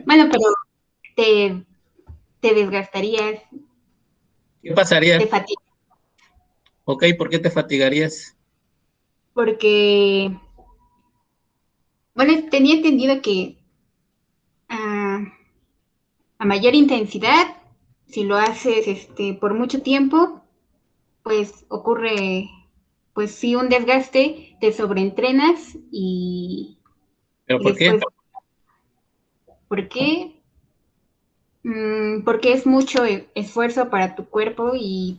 Bueno, pero te desgastarías, ¿Qué pasaría? te fatigas, Ok, ¿por qué te fatigarías? porque, bueno, tenía entendido que a mayor intensidad, si lo haces por mucho tiempo, pues ocurre, pues sí, un desgaste, te sobreentrenas ¿Pero y por qué? después, ¿por qué? Porque es mucho esfuerzo para tu cuerpo y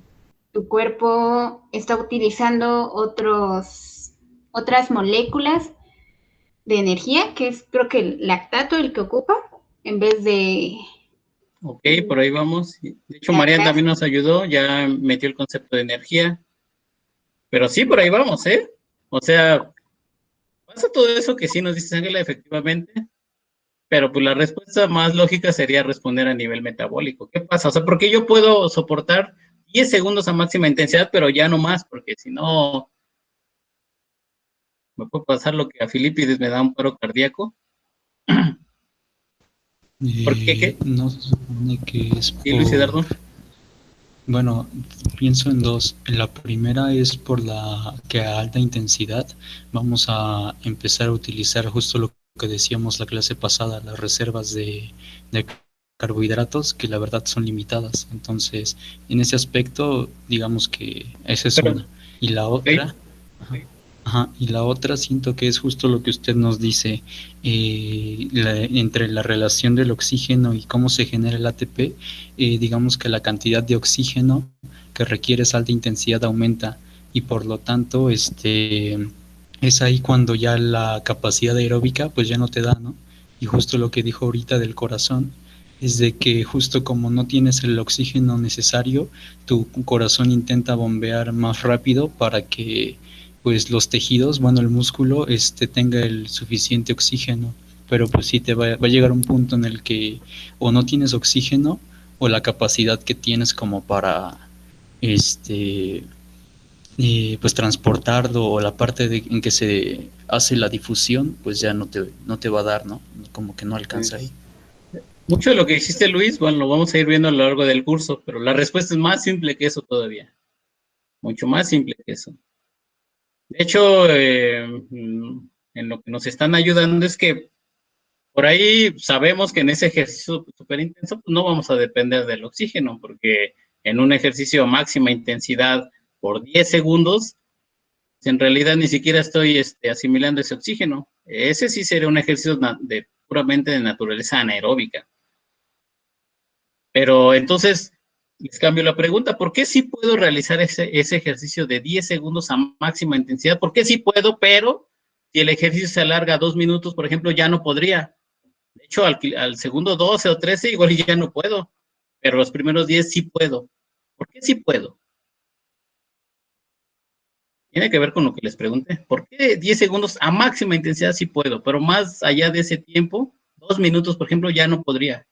tu cuerpo está utilizando otras moléculas de energía, que es creo que el lactato el que ocupa, en vez de... Ok, por ahí vamos. De hecho, Marian también nos ayudó, ya metió el concepto de energía. Pero sí, por ahí vamos, ¿eh? O sea, pasa todo eso que sí nos dice Ángela, efectivamente, pero pues la respuesta más lógica sería responder a nivel metabólico. ¿Qué pasa? O sea, ¿por qué yo puedo soportar 10 segundos a máxima intensidad, pero ya no más? Porque si no, me puede pasar lo que a Filipides me da un paro cardíaco. ¿Por qué? ¿Qué? No se supone que es Sí, Luis Eduardo. Bueno, pienso en dos. La primera es por la que a alta intensidad vamos a empezar a utilizar justo lo que decíamos la clase pasada, las reservas de carbohidratos, que la verdad son limitadas. Entonces, en ese aspecto, digamos que esa es una. Y la otra... y la otra siento que es justo lo que usted nos dice, entre la relación del oxígeno y cómo se genera el ATP, digamos que la cantidad de oxígeno que requiere esa alta intensidad aumenta y por lo tanto es ahí cuando ya la capacidad aeróbica pues ya no te da, ¿no? Y justo lo que dijo ahorita del corazón es de que justo como no tienes el oxígeno necesario, tu corazón intenta bombear más rápido para que pues los tejidos, bueno, el músculo tenga el suficiente oxígeno, pero pues sí va a llegar un punto en el que o no tienes oxígeno o la capacidad que tienes como para pues transportarlo o la parte en que se hace la difusión, pues ya no te va a dar, ¿no? Como que no alcanza ahí. Mucho de lo que dijiste, Luis, bueno, lo vamos a ir viendo a lo largo del curso, pero la respuesta es más simple que eso todavía. Mucho más simple que eso. De hecho, en lo que nos están ayudando es que por ahí sabemos que en ese ejercicio súper intenso pues no vamos a depender del oxígeno, porque en un ejercicio máxima intensidad por 10 segundos, en realidad ni siquiera estoy asimilando ese oxígeno. Ese sí sería un ejercicio puramente de naturaleza anaeróbica. Pero entonces, les cambio la pregunta, ¿por qué sí puedo realizar ese ejercicio de 10 segundos a máxima intensidad? ¿Por qué sí puedo, pero si el ejercicio se alarga 2 minutos, por ejemplo, ya no podría? De hecho, al segundo 12 o 13 igual ya no puedo, pero los primeros 10 sí puedo. ¿Por qué sí puedo? Tiene que ver con lo que les pregunté. ¿Por qué 10 segundos a máxima intensidad sí puedo, pero más allá de ese tiempo, 2 minutos, por ejemplo, ya no podría?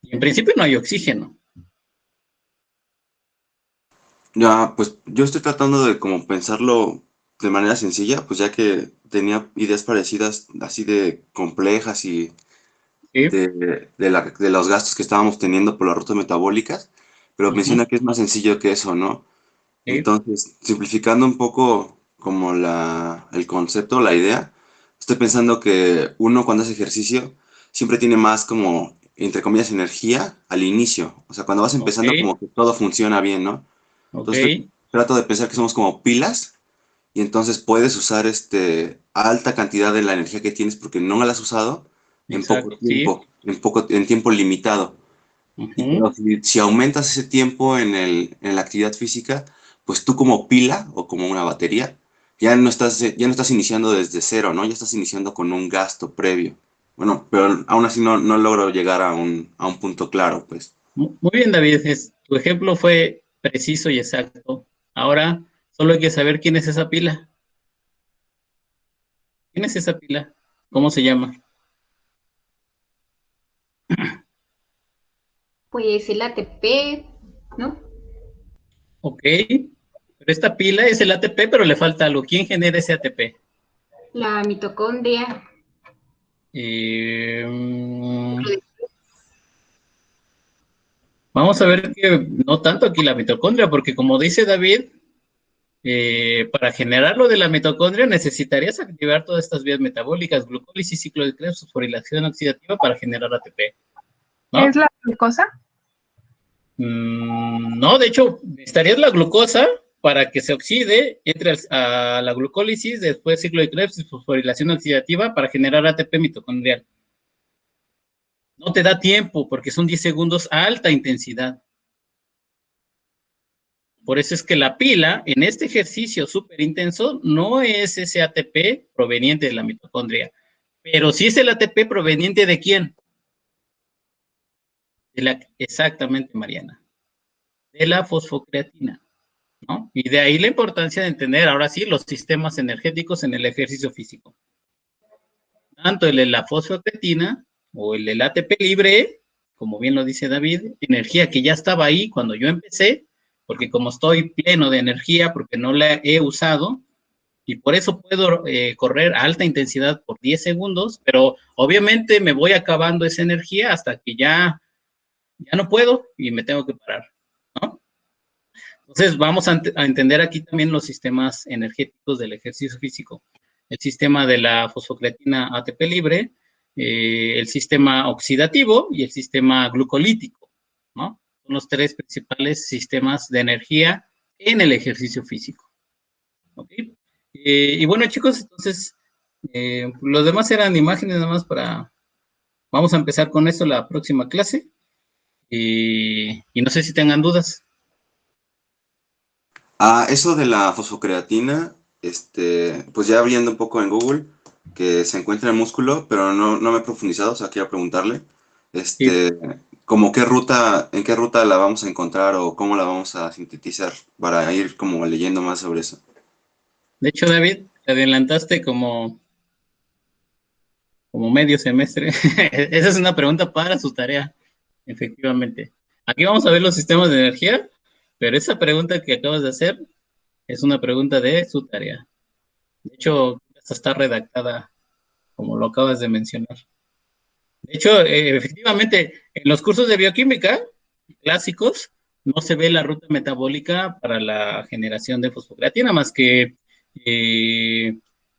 Y en principio no hay oxígeno. Ya, pues yo estoy tratando de como pensarlo de manera sencilla, pues ya que tenía ideas parecidas, así de complejas y de los gastos que estábamos teniendo por las rutas metabólicas, pero menciona que es más sencillo que eso, ¿no? Entonces, simplificando un poco como el concepto, la idea, estoy pensando que uno cuando hace ejercicio siempre tiene más como, entre comillas, energía al inicio. O sea, cuando vas empezando como que todo funciona bien, ¿no? Entonces trato de pensar que somos como pilas y entonces puedes usar alta cantidad de la energía que tienes porque no la has usado en poco tiempo, en tiempo limitado. Pero si aumentas ese tiempo en la actividad física, pues tú como pila o como una batería, ya no estás iniciando desde cero, ¿no? Ya estás iniciando con un gasto previo. Bueno, pero aún así no logro llegar a un punto claro, pues. Muy bien, David. Tu ejemplo fue preciso y exacto. Ahora solo hay que saber quién es esa pila. ¿Quién es esa pila? ¿Cómo se llama? Pues el ATP, ¿no? Ok. Pero esta pila es el ATP, pero le falta algo. ¿Quién genera ese ATP? La mitocondria. Vamos a ver que no tanto aquí la mitocondria, porque como dice David, para generar lo de la mitocondria necesitarías activar todas estas vías metabólicas, glucólisis, ciclo de Krebs, fosforilación oxidativa para generar ATP. ¿No? ¿Es la glucosa? No, de hecho, necesitarías la glucosa para que se oxide, entre a la glucólisis, después ciclo de Krebs y fosforilación oxidativa para generar ATP mitocondrial. No te da tiempo porque son 10 segundos a alta intensidad. Por eso es que la pila en este ejercicio súper intenso no es ese ATP proveniente de la mitocondria, pero sí es el ATP proveniente de ¿quién? Exactamente, Mariana, de la fosfocreatina, ¿no? Y de ahí la importancia de entender ahora sí los sistemas energéticos en el ejercicio físico. Tanto el de la fosfocreatina o el del ATP libre, como bien lo dice David, energía que ya estaba ahí cuando yo empecé, porque como estoy pleno de energía, porque no la he usado, y por eso puedo correr a alta intensidad por 10 segundos, pero obviamente me voy acabando esa energía hasta que ya no puedo y me tengo que parar, ¿no? Entonces vamos a entender aquí también los sistemas energéticos del ejercicio físico. El sistema de la fosfocreatina ATP libre, el sistema oxidativo y el sistema glucolítico, ¿no? Son los tres principales sistemas de energía en el ejercicio físico. ¿Ok? Y bueno, chicos, entonces, los demás eran imágenes nada más para... Vamos a empezar con esto la próxima clase. Y no sé si tengan dudas. Eso de la fosfocreatina, pues ya viendo un poco en Google, que se encuentra en el músculo, pero no me he profundizado, o sea, quiero preguntarle, como en qué ruta la vamos a encontrar o cómo la vamos a sintetizar para ir como leyendo más sobre eso. De hecho, David, te adelantaste como medio semestre. Esa es una pregunta para su tarea, efectivamente. Aquí vamos a ver los sistemas de energía, pero esa pregunta que acabas de hacer es una pregunta de su tarea. De hecho, esta está redactada como lo acabas de mencionar. De hecho, efectivamente, en los cursos de bioquímica clásicos no se ve la ruta metabólica para la generación de fosfocreatina, más que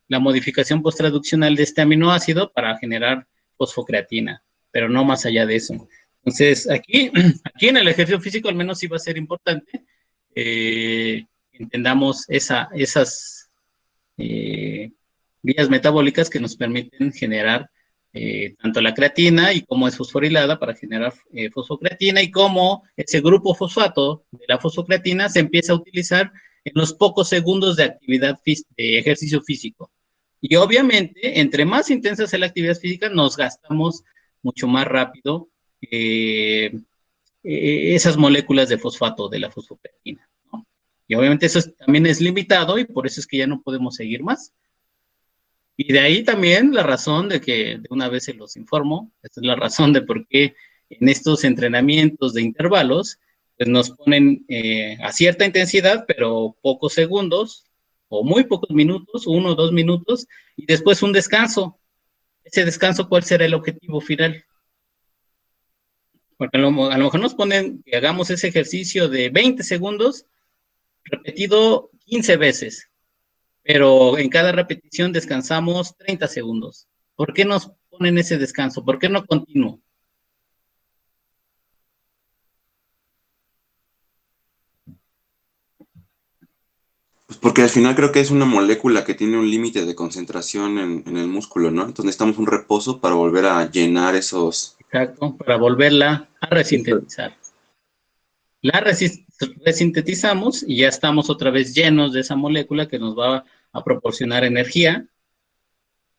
la modificación posttraduccional de este aminoácido para generar fosfocreatina, pero no más allá de eso. Entonces, aquí en el ejercicio físico al menos sí va a ser importante entendamos esas vías metabólicas que nos permiten generar tanto la creatina y cómo es fosforilada para generar fosfocreatina y cómo ese grupo fosfato de la fosfocreatina se empieza a utilizar en los pocos segundos de actividad de ejercicio físico. Y obviamente, entre más intensa sea la actividad física, nos gastamos mucho más rápido esas moléculas de fosfato de la fosfocreatina, ¿no? Y obviamente eso también es limitado y por eso es que ya no podemos seguir más. Y de ahí también la razón de que, de una vez se los informo, esta es la razón de por qué en estos entrenamientos de intervalos, pues nos ponen a cierta intensidad, pero pocos segundos, o muy pocos minutos, 1 o 2 minutos, y después un descanso. Ese descanso, ¿cuál será el objetivo final? Porque a lo mejor nos ponen que hagamos ese ejercicio de 20 segundos repetido 15 veces. pero en cada repetición descansamos 30 segundos. ¿Por qué nos ponen ese descanso? ¿Por qué no continuo? Pues porque al final creo que es una molécula que tiene un límite de concentración en el músculo, ¿no? Entonces necesitamos un reposo para volver a llenar esos... Exacto, para volverla a resintetizar. La resintetizamos y ya estamos otra vez llenos de esa molécula que nos va a proporcionar energía,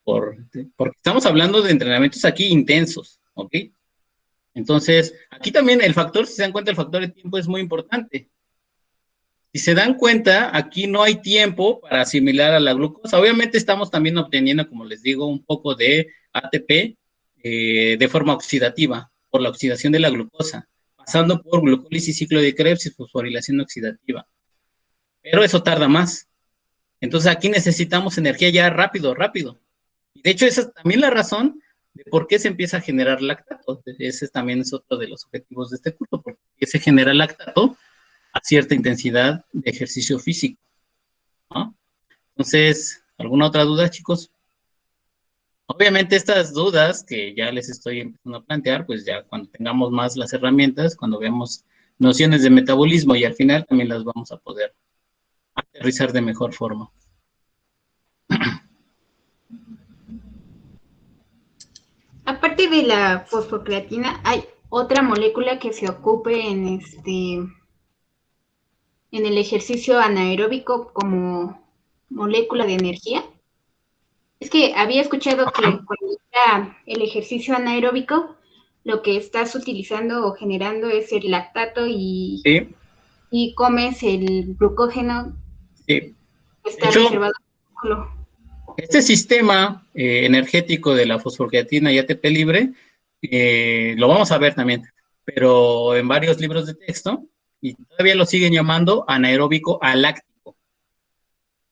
porque estamos hablando de entrenamientos aquí intensos, ¿ok? Entonces, aquí también el factor, si se dan cuenta, el factor de tiempo es muy importante. Si se dan cuenta, aquí no hay tiempo para asimilar a la glucosa. Obviamente estamos también obteniendo, como les digo, un poco de ATP de forma oxidativa, por la oxidación de la glucosa, pasando por glucólisis, ciclo de Krebs y fosforilación oxidativa. Pero eso tarda más. Entonces aquí necesitamos energía ya rápido. Y de hecho esa es también la razón de por qué se empieza a generar lactato. Ese también es otro de los objetivos de este curso, porque se genera lactato a cierta intensidad de ejercicio físico, ¿no? Entonces, ¿alguna otra duda, chicos? Obviamente estas dudas que ya les estoy empezando a plantear, pues ya cuando tengamos más las herramientas, cuando veamos nociones de metabolismo y al final también las vamos a poder aterrizar de mejor forma. Aparte de la fosfocreatina, ¿hay otra molécula que se ocupe en el ejercicio anaeróbico como molécula de energía? Es que había escuchado que cuando está el ejercicio anaeróbico, lo que estás utilizando o generando es el lactato y, sí, y comes el glucógeno. Sí. Que está reservado en el músculo. Este sistema energético de la fosfocreatina y ATP libre, lo vamos a ver también, pero en varios libros de texto, y todavía lo siguen llamando anaeróbico aláctico.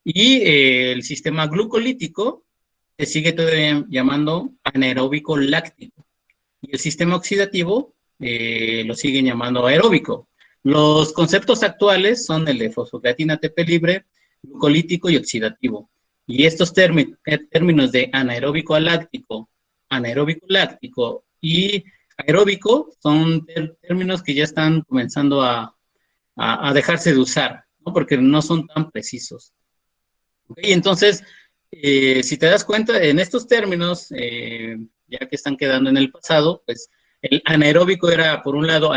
Y el sistema glucolítico se sigue todavía llamando anaeróbico láctico. Y el sistema oxidativo lo siguen llamando aeróbico. Los conceptos actuales son el de fosfocreatina ATP libre, glucolítico y oxidativo. Y estos términos de anaeróbico aláctico, anaeróbico láctico y aeróbico son términos que ya están comenzando a dejarse de usar, ¿no? Porque no son tan precisos. ¿Okay? Entonces, si te das cuenta, en estos términos, ya que están quedando en el pasado, pues el anaeróbico era, por un lado,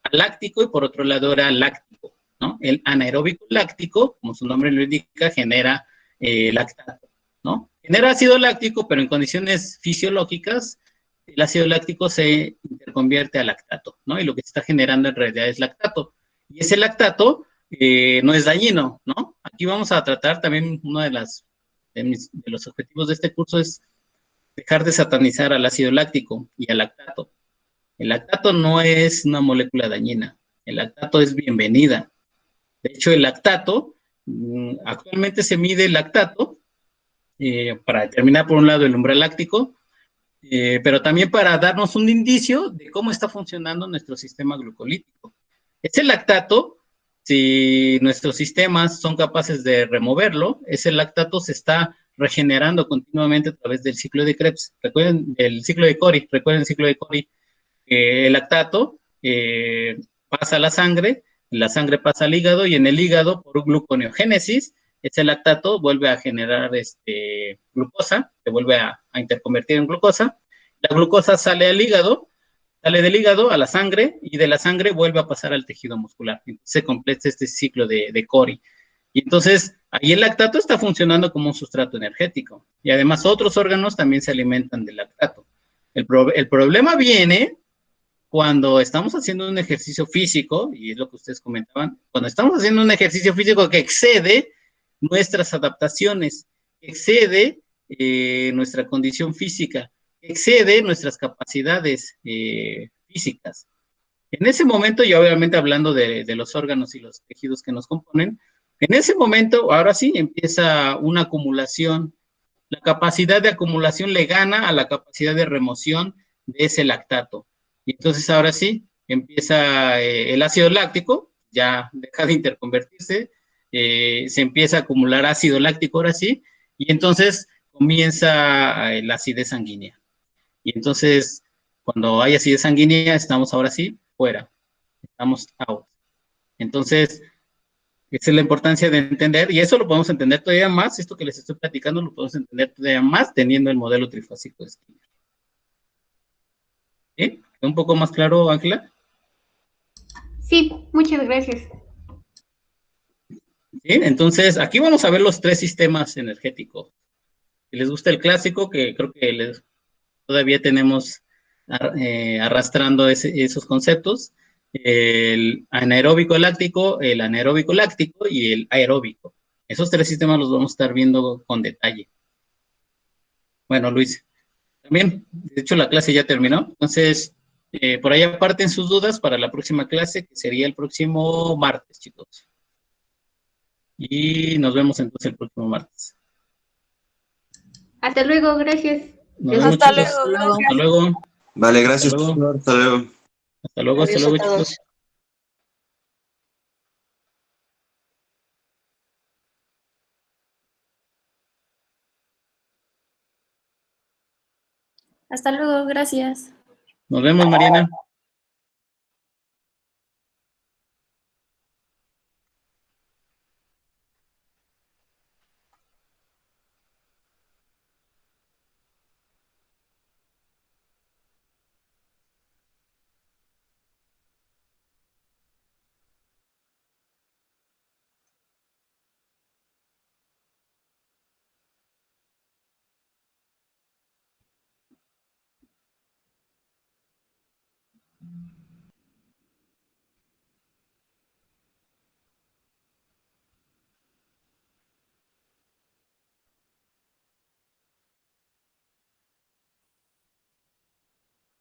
aláctico y por otro lado era láctico, ¿no? El anaeróbico láctico, como su nombre lo indica, genera lactato, ¿no? Genera ácido láctico, pero en condiciones fisiológicas, el ácido láctico se interconvierte a lactato, ¿no? Y lo que se está generando en realidad es lactato. Y ese lactato no es dañino, ¿no? Aquí vamos a tratar también uno de los objetivos de este curso es dejar de satanizar al ácido láctico y al lactato. El lactato no es una molécula dañina, el lactato es bienvenida. De hecho, el lactato, actualmente se mide el lactato para determinar, por un lado, el umbral láctico, pero también para darnos un indicio de cómo está funcionando nuestro sistema glucolítico. Ese lactato, si nuestros sistemas son capaces de removerlo, ese lactato se está regenerando continuamente a través del ciclo de Krebs. Recuerden el ciclo de Cori, el lactato pasa a la sangre pasa al hígado y en el hígado, por gluconeogénesis, ese lactato vuelve a generar glucosa, se vuelve a interconvertir en glucosa. La glucosa sale del hígado a la sangre y de la sangre vuelve a pasar al tejido muscular. Entonces se completa este ciclo de Cori. Y entonces ahí el lactato está funcionando como un sustrato energético. Y además otros órganos también se alimentan del lactato. El problema viene cuando estamos haciendo un ejercicio físico, y es lo que ustedes comentaban, cuando estamos haciendo un ejercicio físico que excede nuestras adaptaciones, excede nuestra condición física, excede nuestras capacidades físicas. En ese momento, y obviamente hablando de los órganos y los tejidos que nos componen, en ese momento, ahora sí, empieza una acumulación. La capacidad de acumulación le gana a la capacidad de remoción de ese lactato. Y entonces ahora sí, empieza el ácido láctico, ya deja de interconvertirse, se empieza a acumular ácido láctico ahora sí, y entonces comienza la acidez sanguínea. Y entonces, cuando hay acidez sanguínea, estamos ahora sí fuera, estamos out. Entonces, esa es la importancia de entender, y eso lo podemos entender todavía más, esto que les estoy platicando lo podemos entender todavía más teniendo el modelo trifásico de Skinner. ¿Sí? ¿Un poco más claro, Ángela? Sí, muchas gracias. ¿Sí? Entonces, aquí vamos a ver los tres sistemas energéticos. Si les gusta el clásico, que creo que todavía tenemos arrastrando esos conceptos, el anaeróbico láctico, el anaeróbico láctico y el aeróbico. Esos tres sistemas los vamos a estar viendo con detalle. Bueno, Luis, también, de hecho la clase ya terminó, entonces por ahí aparten sus dudas para la próxima clase, que sería el próximo martes, chicos. Y nos vemos entonces el próximo martes. Hasta luego, gracias. Nos vemos, Hasta chicos. luego, Hasta luego. Vale, gracias. Hasta luego. Hasta luego. Hasta luego, hasta Adiós a luego, todos. chicos. Hasta luego, gracias. Nos vemos, Mariana.